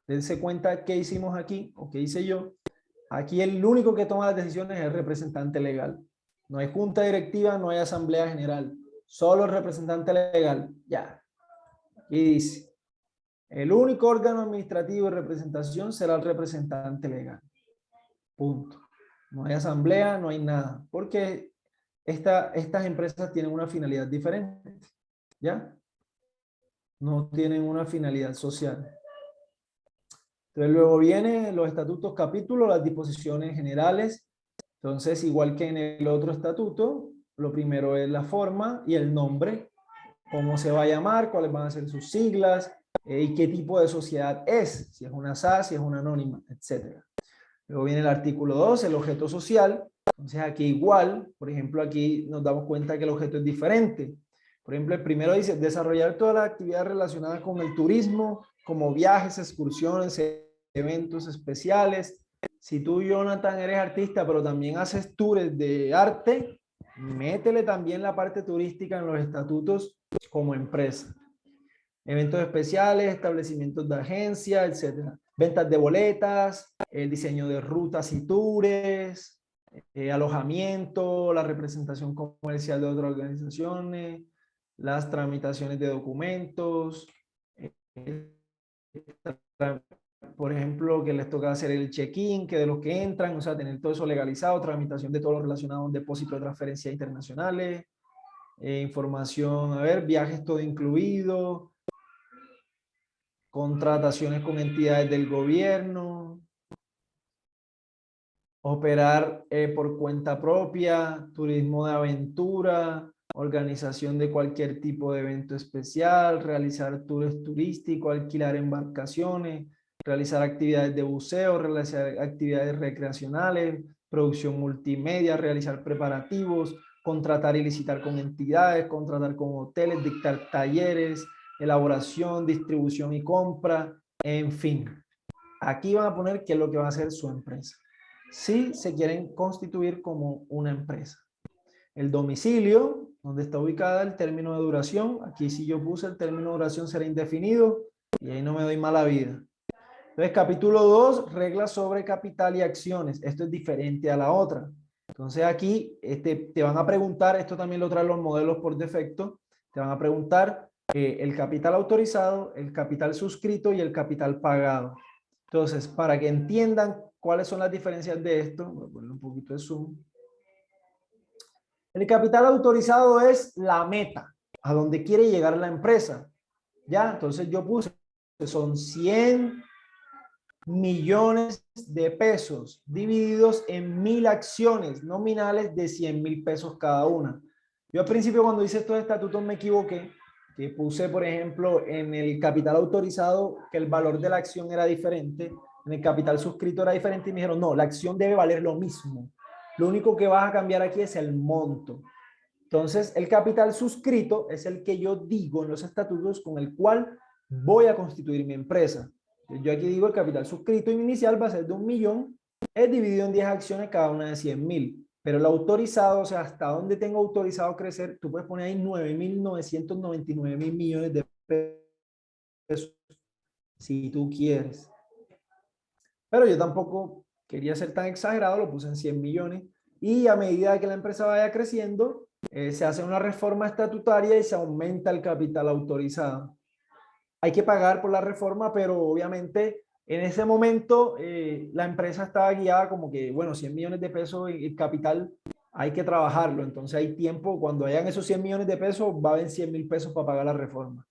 Dense cuenta qué hicimos aquí o qué hice yo. Aquí el único que toma las decisiones es el representante legal. No hay junta directiva, no hay asamblea general. Solo el representante legal. Ya. Y dice, el único órgano administrativo de representación será el representante legal. Punto. No hay asamblea, no hay nada. Porque estas empresas tienen una finalidad diferente. ¿Ya? No tienen una finalidad social. Entonces luego vienen los estatutos capítulos, las disposiciones generales. Entonces, igual que en el otro estatuto, lo primero es la forma y el nombre, cómo se va a llamar, cuáles van a ser sus siglas y qué tipo de sociedad es, si es una SAS, si es una anónima, etc. Luego viene el artículo 2, el objeto social. Entonces aquí igual, por ejemplo, aquí nos damos cuenta que el objeto es diferente. Por ejemplo, el primero dice desarrollar todas las actividades relacionadas con el turismo, como viajes, excursiones, eventos especiales. Si tú, Jonathan, eres artista, pero también haces tours de arte, métele también la parte turística en los estatutos como empresa. Eventos especiales, establecimientos de agencia, etcétera. Ventas de boletas, el diseño de rutas y tours, alojamiento, la representación comercial de otras organizaciones, las tramitaciones de documentos, por ejemplo, que les toca hacer el check-in, que de los que entran, o sea, tener todo eso legalizado, tramitación de todo lo relacionado a un depósito de transferencias internacionales, información, a ver, viajes todo incluido, contrataciones con entidades del gobierno, operar por cuenta propia, turismo de aventura, organización de cualquier tipo de evento especial, realizar tours turísticos, alquilar embarcaciones, realizar actividades de buceo, realizar actividades recreacionales, producción multimedia, realizar preparativos, contratar y licitar con entidades, contratar con hoteles, dictar talleres, elaboración, distribución y compra, en fin. Aquí van a poner qué es lo que va a hacer su empresa. Si se quieren constituir como una empresa. El domicilio, donde está ubicada, el término de duración. Aquí si yo puse el término de duración será indefinido y ahí no me doy mala vida. Entonces, capítulo 2, reglas sobre capital y acciones. Esto es diferente a la otra. Entonces aquí te van a preguntar, esto también lo traen los modelos por defecto, te van a preguntar el capital autorizado, el capital suscrito y el capital pagado. Entonces, para que entiendan cuáles son las diferencias de esto, voy a poner un poquito de zoom. El capital autorizado es la meta, a donde quiere llegar la empresa. ¿Ya? Entonces yo puse, son 100 millones de pesos divididos en 1.000 acciones nominales de 100.000 pesos cada una. Yo al principio cuando hice estos estatutos me equivoqué, que puse por ejemplo en el capital autorizado que el valor de la acción era diferente, en el capital suscrito era diferente y me dijeron no, la acción debe valer lo mismo. Lo único que vas a cambiar aquí es el monto. Entonces, el capital suscrito es el que yo digo en los estatutos con el cual voy a constituir mi empresa. Yo aquí digo el capital suscrito inicial va a ser de 1.000.000, es dividido en 10 acciones, cada una de 100.000. Pero el autorizado, o sea, hasta donde tengo autorizado crecer, tú puedes poner ahí 9.999.000 millones de pesos, si tú quieres. Pero yo tampoco quería ser tan exagerado, lo puse en 100 millones. Y a medida que la empresa vaya creciendo, se hace una reforma estatutaria y se aumenta el capital autorizado. Hay que pagar por la reforma, pero obviamente en ese momento la empresa estaba guiada como que, bueno, 100 millones de pesos en capital hay que trabajarlo. Entonces hay tiempo, cuando hayan esos 100 millones de pesos, va a haber 100.000 pesos para pagar la reforma.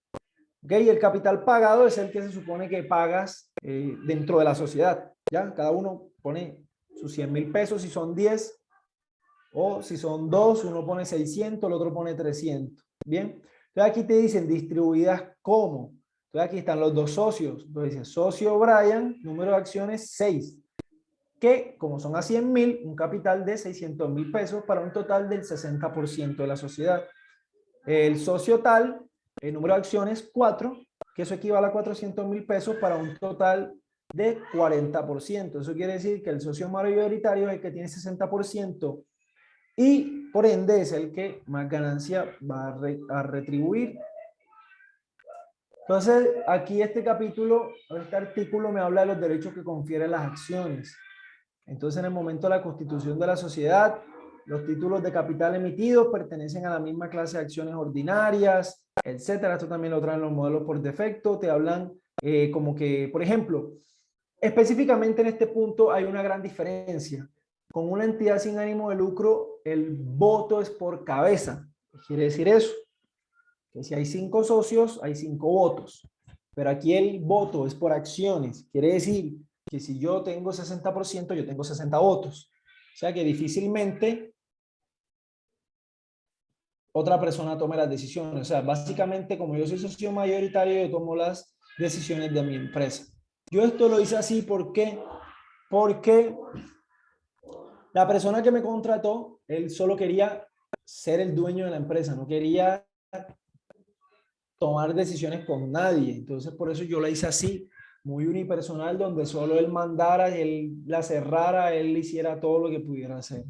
¿Ok? Y el capital pagado es el que se supone que pagas dentro de la sociedad. ¿Ya? Cada uno pone sus 100.000 pesos, si son 10, o si son 2, uno pone 600, el otro pone 300. Bien. Entonces aquí te dicen distribuidas cómo. Entonces aquí están los dos socios. Entonces dice socio Brian, número de acciones 6. Que como son a 100.000, un capital de 600.000 pesos para un total del 60% de la sociedad. El socio tal, el número de acciones 4, que eso equivale a 400.000 pesos para un total de 40%. Eso quiere decir que el socio mayoritario es el que tiene 60% y por ende es el que más ganancia va a retribuir. Entonces, aquí este capítulo, este artículo me habla de los derechos que confieren las acciones. Entonces, en el momento de la constitución de la sociedad, los títulos de capital emitidos pertenecen a la misma clase de acciones ordinarias, etcétera. Esto también lo traen los modelos por defecto. Te hablan como que, por ejemplo, específicamente en este punto hay una gran diferencia. Con una entidad sin ánimo de lucro, el voto es por cabeza. ¿Qué quiere decir eso? Que si hay 5 socios, hay 5 votos. Pero aquí el voto es por acciones. Quiere decir que si yo tengo 60%, yo tengo 60 votos. O sea que difícilmente otra persona tome las decisiones. O sea, básicamente, como yo soy socio mayoritario, yo tomo las decisiones de mi empresa. Yo esto lo hice así porque la persona que me contrató, él solo quería ser el dueño de la empresa, no quería tomar decisiones con nadie. Entonces, por eso yo la hice así, muy unipersonal, donde solo él mandara, él la cerrara, él hiciera todo lo que pudiera hacer.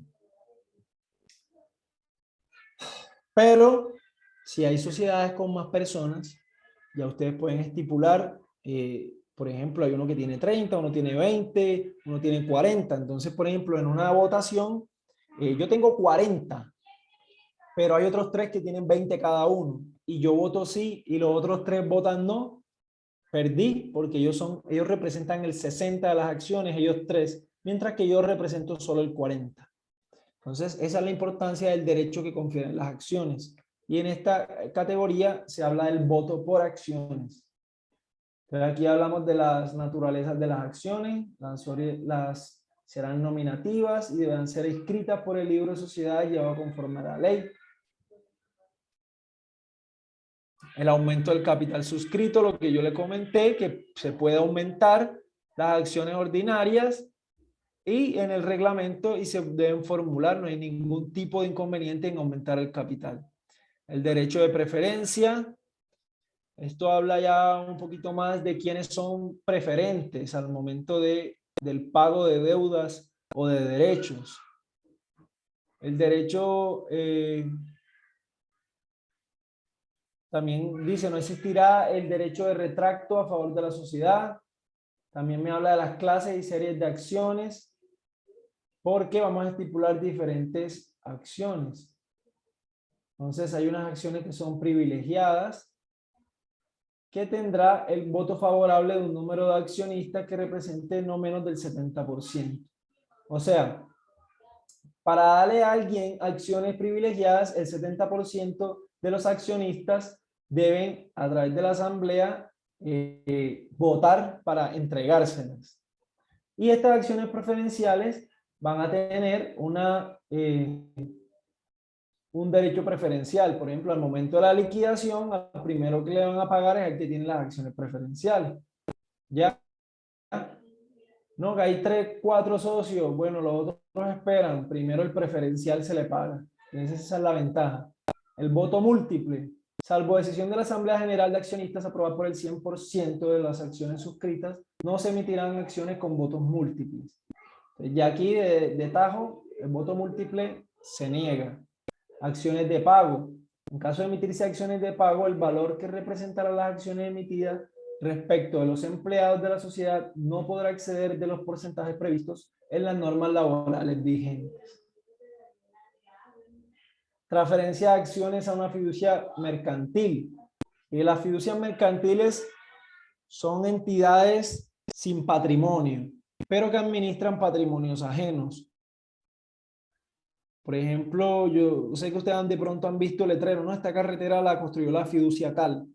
Pero si hay sociedades con más personas, ya ustedes pueden estipular, por ejemplo, hay uno que tiene 30, uno tiene 20, uno tiene 40. Entonces, por ejemplo, en una votación, yo tengo 40, pero hay otros 3 que tienen 20 cada uno. Y yo voto sí y los otros 3 votan no. Perdí porque ellos representan el 60 de las acciones, ellos 3, mientras que yo represento solo el 40. Entonces, esa es la importancia del derecho que confieren las acciones. Y en esta categoría se habla del voto por acciones. Entonces, aquí hablamos de las naturalezas de las acciones, las serán nominativas y deberán ser escritas por el libro de sociedades llevado conforme a la ley. El aumento del capital suscrito, lo que yo le comenté, que se puede aumentar las acciones ordinarias y en el reglamento y se deben formular, no hay ningún tipo de inconveniente en aumentar el capital. El derecho de preferencia, esto habla ya un poquito más de quiénes son preferentes al momento del pago de deudas o de derechos. El derecho también dice, no existirá el derecho de retracto a favor de la sociedad. También me habla de las clases y series de acciones, porque vamos a estipular diferentes acciones. Entonces hay unas acciones que son privilegiadas, que tendrá el voto favorable de un número de accionistas que represente no menos del 70%. O sea, para darle a alguien acciones privilegiadas, el 70% de los accionistas deben, a través de la asamblea, votar para entregárselas. Y estas acciones preferenciales van a tener un derecho preferencial. Por ejemplo, al momento de la liquidación, al primero que le van a pagar es el que tiene las acciones preferenciales. ¿Ya? No, que hay 3, 4 socios. Bueno, los otros esperan. Primero el preferencial se le paga. Entonces esa es la ventaja. El voto múltiple. Salvo decisión de la Asamblea General de Accionistas aprobada por el 100% de las acciones suscritas, no se emitirán acciones con votos múltiples. Entonces, ya aquí de tajo, el voto múltiple se niega. Acciones de pago. En caso de emitirse acciones de pago, el valor que representarán las acciones emitidas respecto de los empleados de la sociedad no podrá exceder de los porcentajes previstos en las normas laborales vigentes. Transferencia de acciones a una fiducia mercantil. Y las fiducias mercantiles son entidades sin patrimonio, pero que administran patrimonios ajenos. Por ejemplo, yo sé que ustedes de pronto han visto el letrero, ¿no? Esta carretera la construyó la fiducia tal.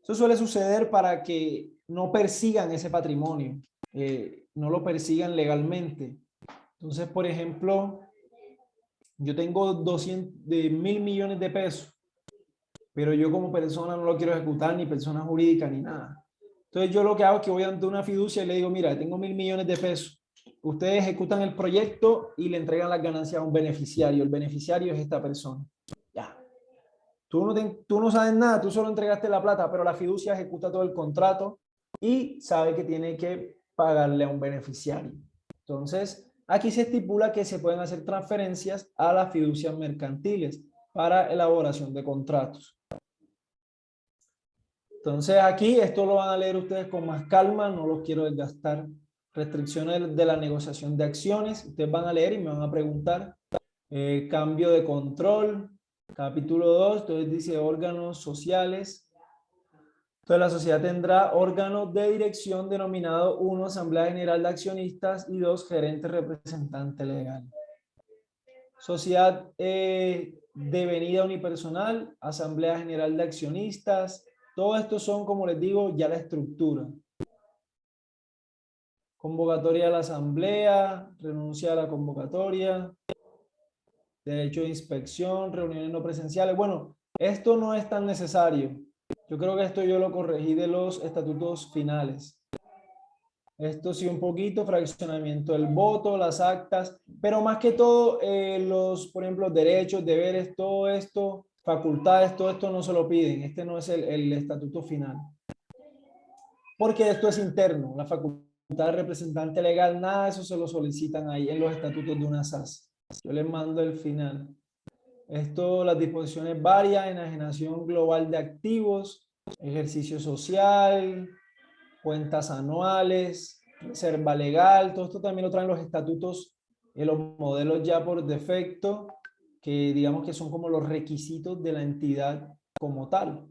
Eso suele suceder para que no persigan ese patrimonio, no lo persigan legalmente. Entonces, por ejemplo, yo tengo 1.000 millones de pesos, pero yo como persona no lo quiero ejecutar, ni persona jurídica, ni nada. Entonces yo lo que hago es que voy ante una fiducia y le digo, mira, tengo 1.000 millones de pesos. Ustedes ejecutan el proyecto y le entregan las ganancias a un beneficiario. El beneficiario es esta persona. Ya. Tú no sabes nada, tú solo entregaste la plata, pero la fiducia ejecuta todo el contrato y sabe que tiene que pagarle a un beneficiario. Entonces, aquí se estipula que se pueden hacer transferencias a las fiducias mercantiles para elaboración de contratos. Entonces, aquí esto lo van a leer ustedes con más calma, no los quiero desgastar. Restricciones de la negociación de acciones, ustedes van a leer y me van a preguntar. Cambio de control, capítulo 2, entonces dice órganos sociales. Entonces la sociedad tendrá órganos de dirección denominado 1, Asamblea General de Accionistas y 2, Gerente Representante Legal. Sociedad devenida unipersonal, Asamblea General de Accionistas. Todo esto son, como les digo, ya la estructura. Convocatoria a la asamblea, renuncia a la convocatoria, derecho de inspección, reuniones no presenciales. Bueno, esto no es tan necesario. Yo creo que esto yo lo corregí de los estatutos finales. Esto sí un poquito, fraccionamiento del voto, las actas, pero más que todo por ejemplo, derechos, deberes, todo esto, facultades, todo esto no se lo piden. Este no es el estatuto final. Porque esto es interno, la facultad de representante legal, nada de eso se lo solicitan ahí en los estatutos de una SAS. Yo les mando el final. Esto, las disposiciones varias, enajenación global de activos, ejercicio social, cuentas anuales, reserva legal, todo esto también lo traen los estatutos, los modelos ya por defecto, que digamos que son como los requisitos de la entidad como tal.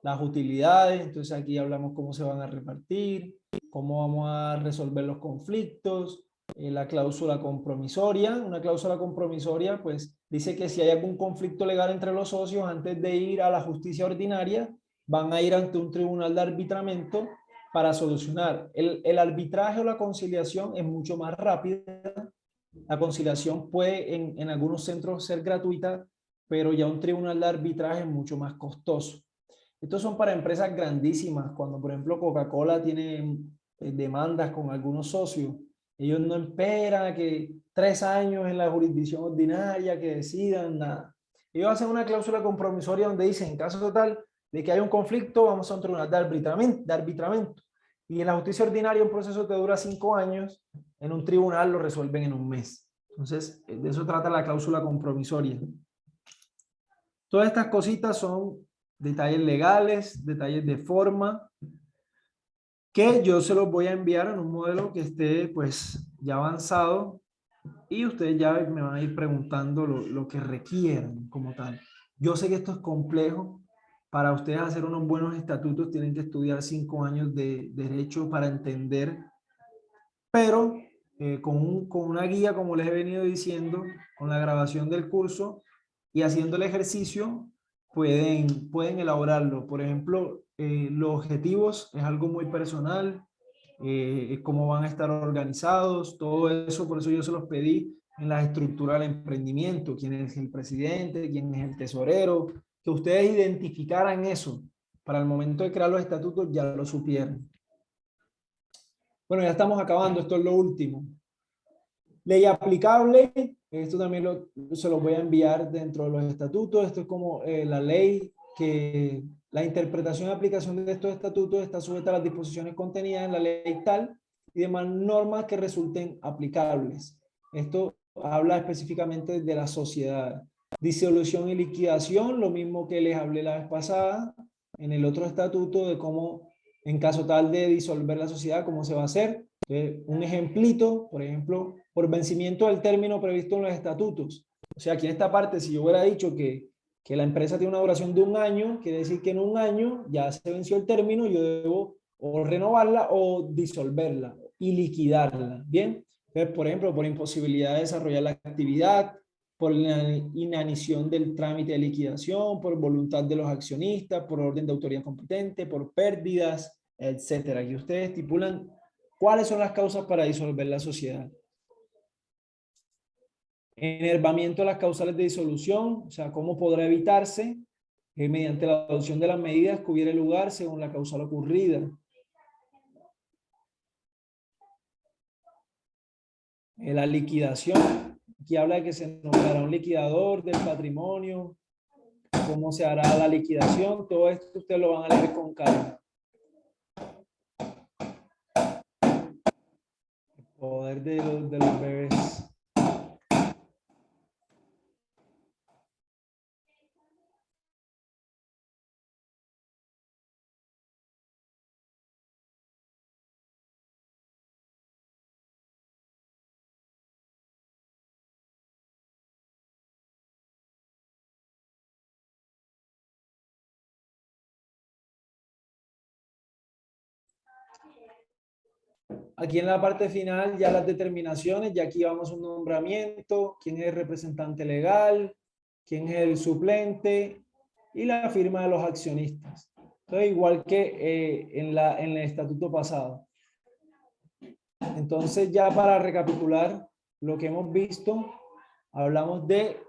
Las utilidades, entonces aquí hablamos cómo se van a repartir, cómo vamos a resolver los conflictos, la cláusula compromisoria. Una cláusula compromisoria pues dice que si hay algún conflicto legal entre los socios, antes de ir a la justicia ordinaria, van a ir ante un tribunal de arbitramiento para solucionar. El arbitraje o la conciliación es mucho más rápida. La conciliación puede en algunos centros ser gratuita, pero ya un tribunal de arbitraje es mucho más costoso. Estos son para empresas grandísimas, cuando por ejemplo Coca-Cola tiene demandas con algunos socios. Ellos no esperan a que 3 años en la jurisdicción ordinaria que decidan nada. Ellos hacen una cláusula compromisoria donde dicen, en caso total de que haya un conflicto, vamos a un tribunal de arbitramiento. Y en la justicia ordinaria un proceso que dura 5 años, en un tribunal lo resuelven en un mes. Entonces, de eso trata la cláusula compromisoria. Todas estas cositas son detalles legales, detalles de forma, que yo se los voy a enviar en un modelo que esté pues ya avanzado y ustedes ya me van a ir preguntando lo que requieran como tal. Yo sé que esto es complejo. Para ustedes hacer unos buenos estatutos tienen que estudiar 5 años de derecho para entender, pero con una guía, como les he venido diciendo, con la grabación del curso y haciendo el ejercicio, pueden elaborarlo. Por ejemplo, los objetivos es algo muy personal, cómo van a estar organizados, todo eso, por eso yo se los pedí en la estructura del emprendimiento, quién es el presidente, quién es el tesorero, que ustedes identificaran eso, para el momento de crear los estatutos ya lo supieran. Bueno, ya estamos acabando, esto es lo último. Ley aplicable, esto también se lo voy a enviar dentro de los estatutos. Esto es como la ley que la interpretación y aplicación de estos estatutos está sujeta a las disposiciones contenidas en la ley tal y demás normas que resulten aplicables. Esto habla específicamente de la sociedad. Disolución y liquidación, lo mismo que les hablé la vez pasada en el otro estatuto de cómo, en caso tal de disolver la sociedad, cómo se va a hacer. Entonces, un ejemplito, por ejemplo, por vencimiento del término previsto en los estatutos. O sea, aquí en esta parte, si yo hubiera dicho que la empresa tiene una duración de 1 año, quiere decir que en 1 año ya se venció el término, yo debo o renovarla o disolverla y liquidarla. Bien, entonces, por ejemplo, por imposibilidad de desarrollar la actividad, por la inanición del trámite de liquidación, por voluntad de los accionistas, por orden de autoridad competente, por pérdidas, etcétera. Aquí ustedes estipulan cuáles son las causas para disolver la sociedad. Enervamiento de las causales de disolución, o sea, cómo podrá evitarse mediante la adopción de las medidas que hubiere lugar según la causal ocurrida. La liquidación, aquí habla de que se nombrará un liquidador del patrimonio, cómo se hará la liquidación, todo esto ustedes lo van a leer con calma. El poder de los bebés. Aquí en la parte final ya las determinaciones, ya aquí vamos a un nombramiento, quién es el representante legal, quién es el suplente y la firma de los accionistas. Entonces, igual que en el estatuto pasado. Entonces, ya para recapitular lo que hemos visto, hablamos de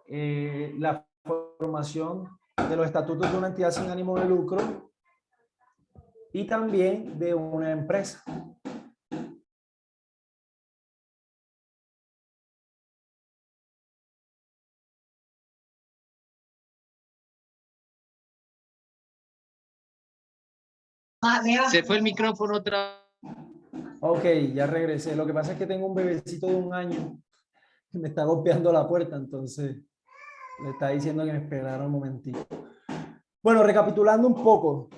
la formación de los estatutos de una entidad sin ánimo de lucro y también de una empresa. Se fue el micrófono otra. Ok, ya regresé. Lo que pasa es que tengo un bebecito de 1 año que me está golpeando la puerta, entonces le está diciendo que me esperara un momentito. Bueno, recapitulando un poco,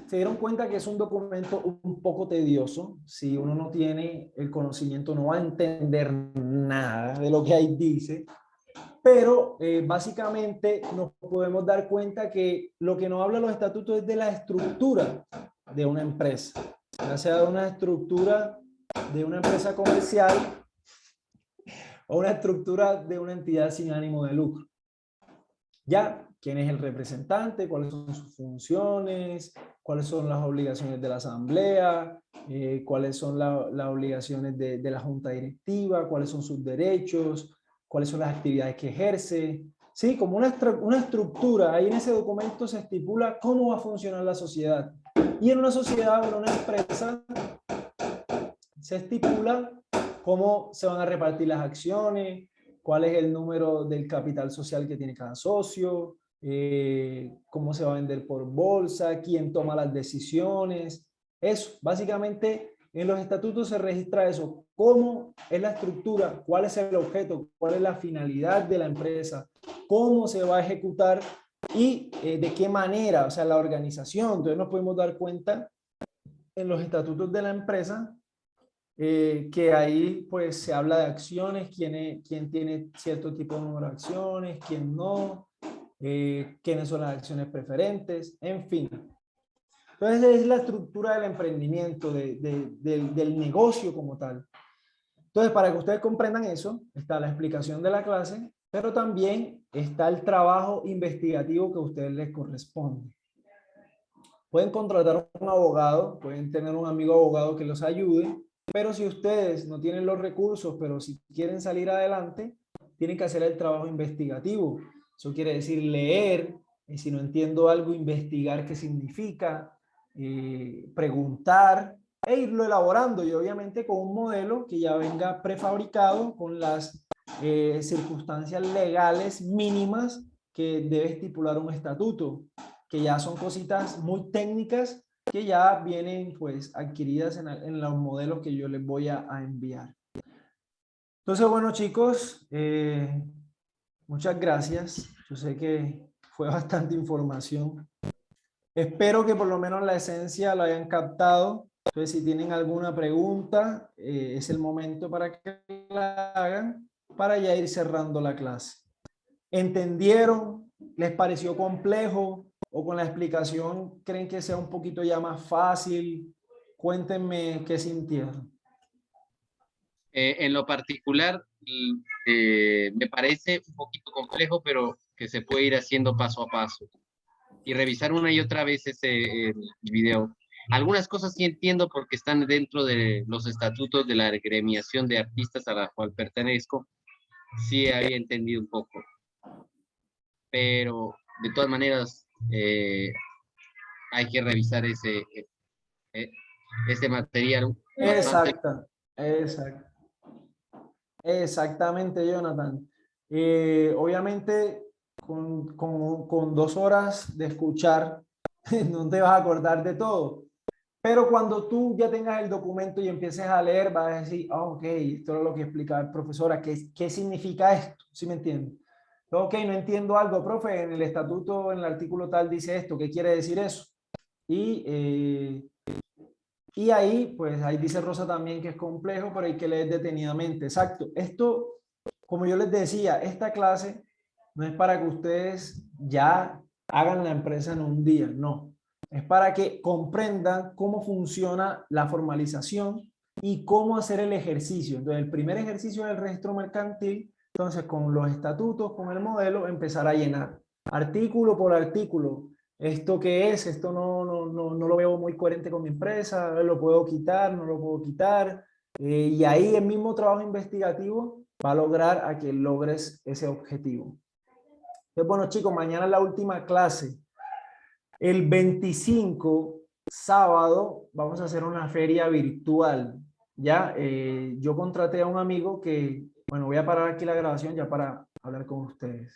se dieron cuenta que es un documento un poco tedioso. Si uno no tiene el conocimiento, no va a entender nada de lo que ahí dice. Pero básicamente nos podemos dar cuenta que lo que nos habla los estatutos es de la estructura de una empresa, ya sea de una estructura de una empresa comercial o una estructura de una entidad sin ánimo de lucro. Ya, quién es el representante, cuáles son sus funciones, cuáles son las obligaciones de la asamblea, cuáles son las obligaciones de la junta directiva, cuáles son sus derechos, cuáles son las actividades que ejerce. Sí, como una estructura, ahí en ese documento se estipula cómo va a funcionar la sociedad. Y en una sociedad o en una empresa se estipula cómo se van a repartir las acciones, cuál es el número del capital social que tiene cada socio, cómo se va a vender por bolsa, quién toma las decisiones. Eso, básicamente en los estatutos se registra eso, cómo es la estructura, cuál es el objeto, cuál es la finalidad de la empresa, cómo se va a ejecutar y de qué manera, o sea, la organización. Entonces nos podemos dar cuenta en los estatutos de la empresa que ahí pues se habla de acciones, quién tiene cierto tipo de número de acciones, quién no, quiénes son las acciones preferentes, en fin. Entonces es la estructura del emprendimiento, del negocio como tal. Entonces, para que ustedes comprendan eso, está la explicación de la clase, pero también está el trabajo investigativo que a ustedes les corresponde. Pueden contratar un abogado, pueden tener un amigo abogado que los ayude, pero si ustedes no tienen los recursos, pero si quieren salir adelante, tienen que hacer el trabajo investigativo. Eso quiere decir leer, y si no entiendo algo, investigar qué significa, preguntar, e irlo elaborando y obviamente con un modelo que ya venga prefabricado con las circunstancias legales mínimas que debe estipular un estatuto, que ya son cositas muy técnicas que ya vienen pues adquiridas en los modelos que yo les voy a enviar. Entonces, bueno chicos, muchas gracias. Yo sé que fue bastante información. Espero que por lo menos la esencia la hayan captado. Entonces, si tienen alguna pregunta, es el momento para que la hagan para ya ir cerrando la clase. ¿Entendieron? ¿Les pareció complejo? ¿O con la explicación creen que sea un poquito ya más fácil? Cuéntenme qué sintieron. En lo particular, me parece un poquito complejo, pero que se puede ir haciendo paso a paso y revisar una y otra vez ese el video. Algunas cosas sí entiendo porque están dentro de los estatutos de la gremiación de artistas a la cual pertenezco. Sí había entendido un poco, pero de todas maneras hay que revisar eh, ese material bastante. Exacta, exacto. Exactamente, Jonathan. Obviamente, con 2 horas de escuchar, no te vas a acordar de todo. Pero cuando tú ya tengas el documento y empieces a leer, vas a decir, ah, ok, esto es lo que explicaba el profesor, ¿qué significa esto? ¿Sí me entiendes? Ok, no entiendo algo, profe, en el estatuto, en el artículo tal dice esto, ¿qué quiere decir eso? Y ahí, pues ahí dice Rosa también que es complejo, pero hay que leer detenidamente. Exacto. Esto, como yo les decía, esta clase no es para que ustedes ya hagan la empresa en un día, no. Es para que comprendan cómo funciona la formalización y cómo hacer el ejercicio. Entonces, el primer ejercicio es el registro mercantil. Entonces, con los estatutos, con el modelo, empezar a llenar artículo por artículo. ¿Esto qué es? Esto no lo veo muy coherente con mi empresa, lo puedo quitar, no lo puedo quitar. Y ahí el mismo trabajo investigativo va a lograr a que logres ese objetivo. Entonces, bueno chicos, mañana es la última clase. El 25, sábado, vamos a hacer una feria virtual. Ya, yo contraté a un amigo que, bueno, voy a parar aquí la grabación ya para hablar con ustedes.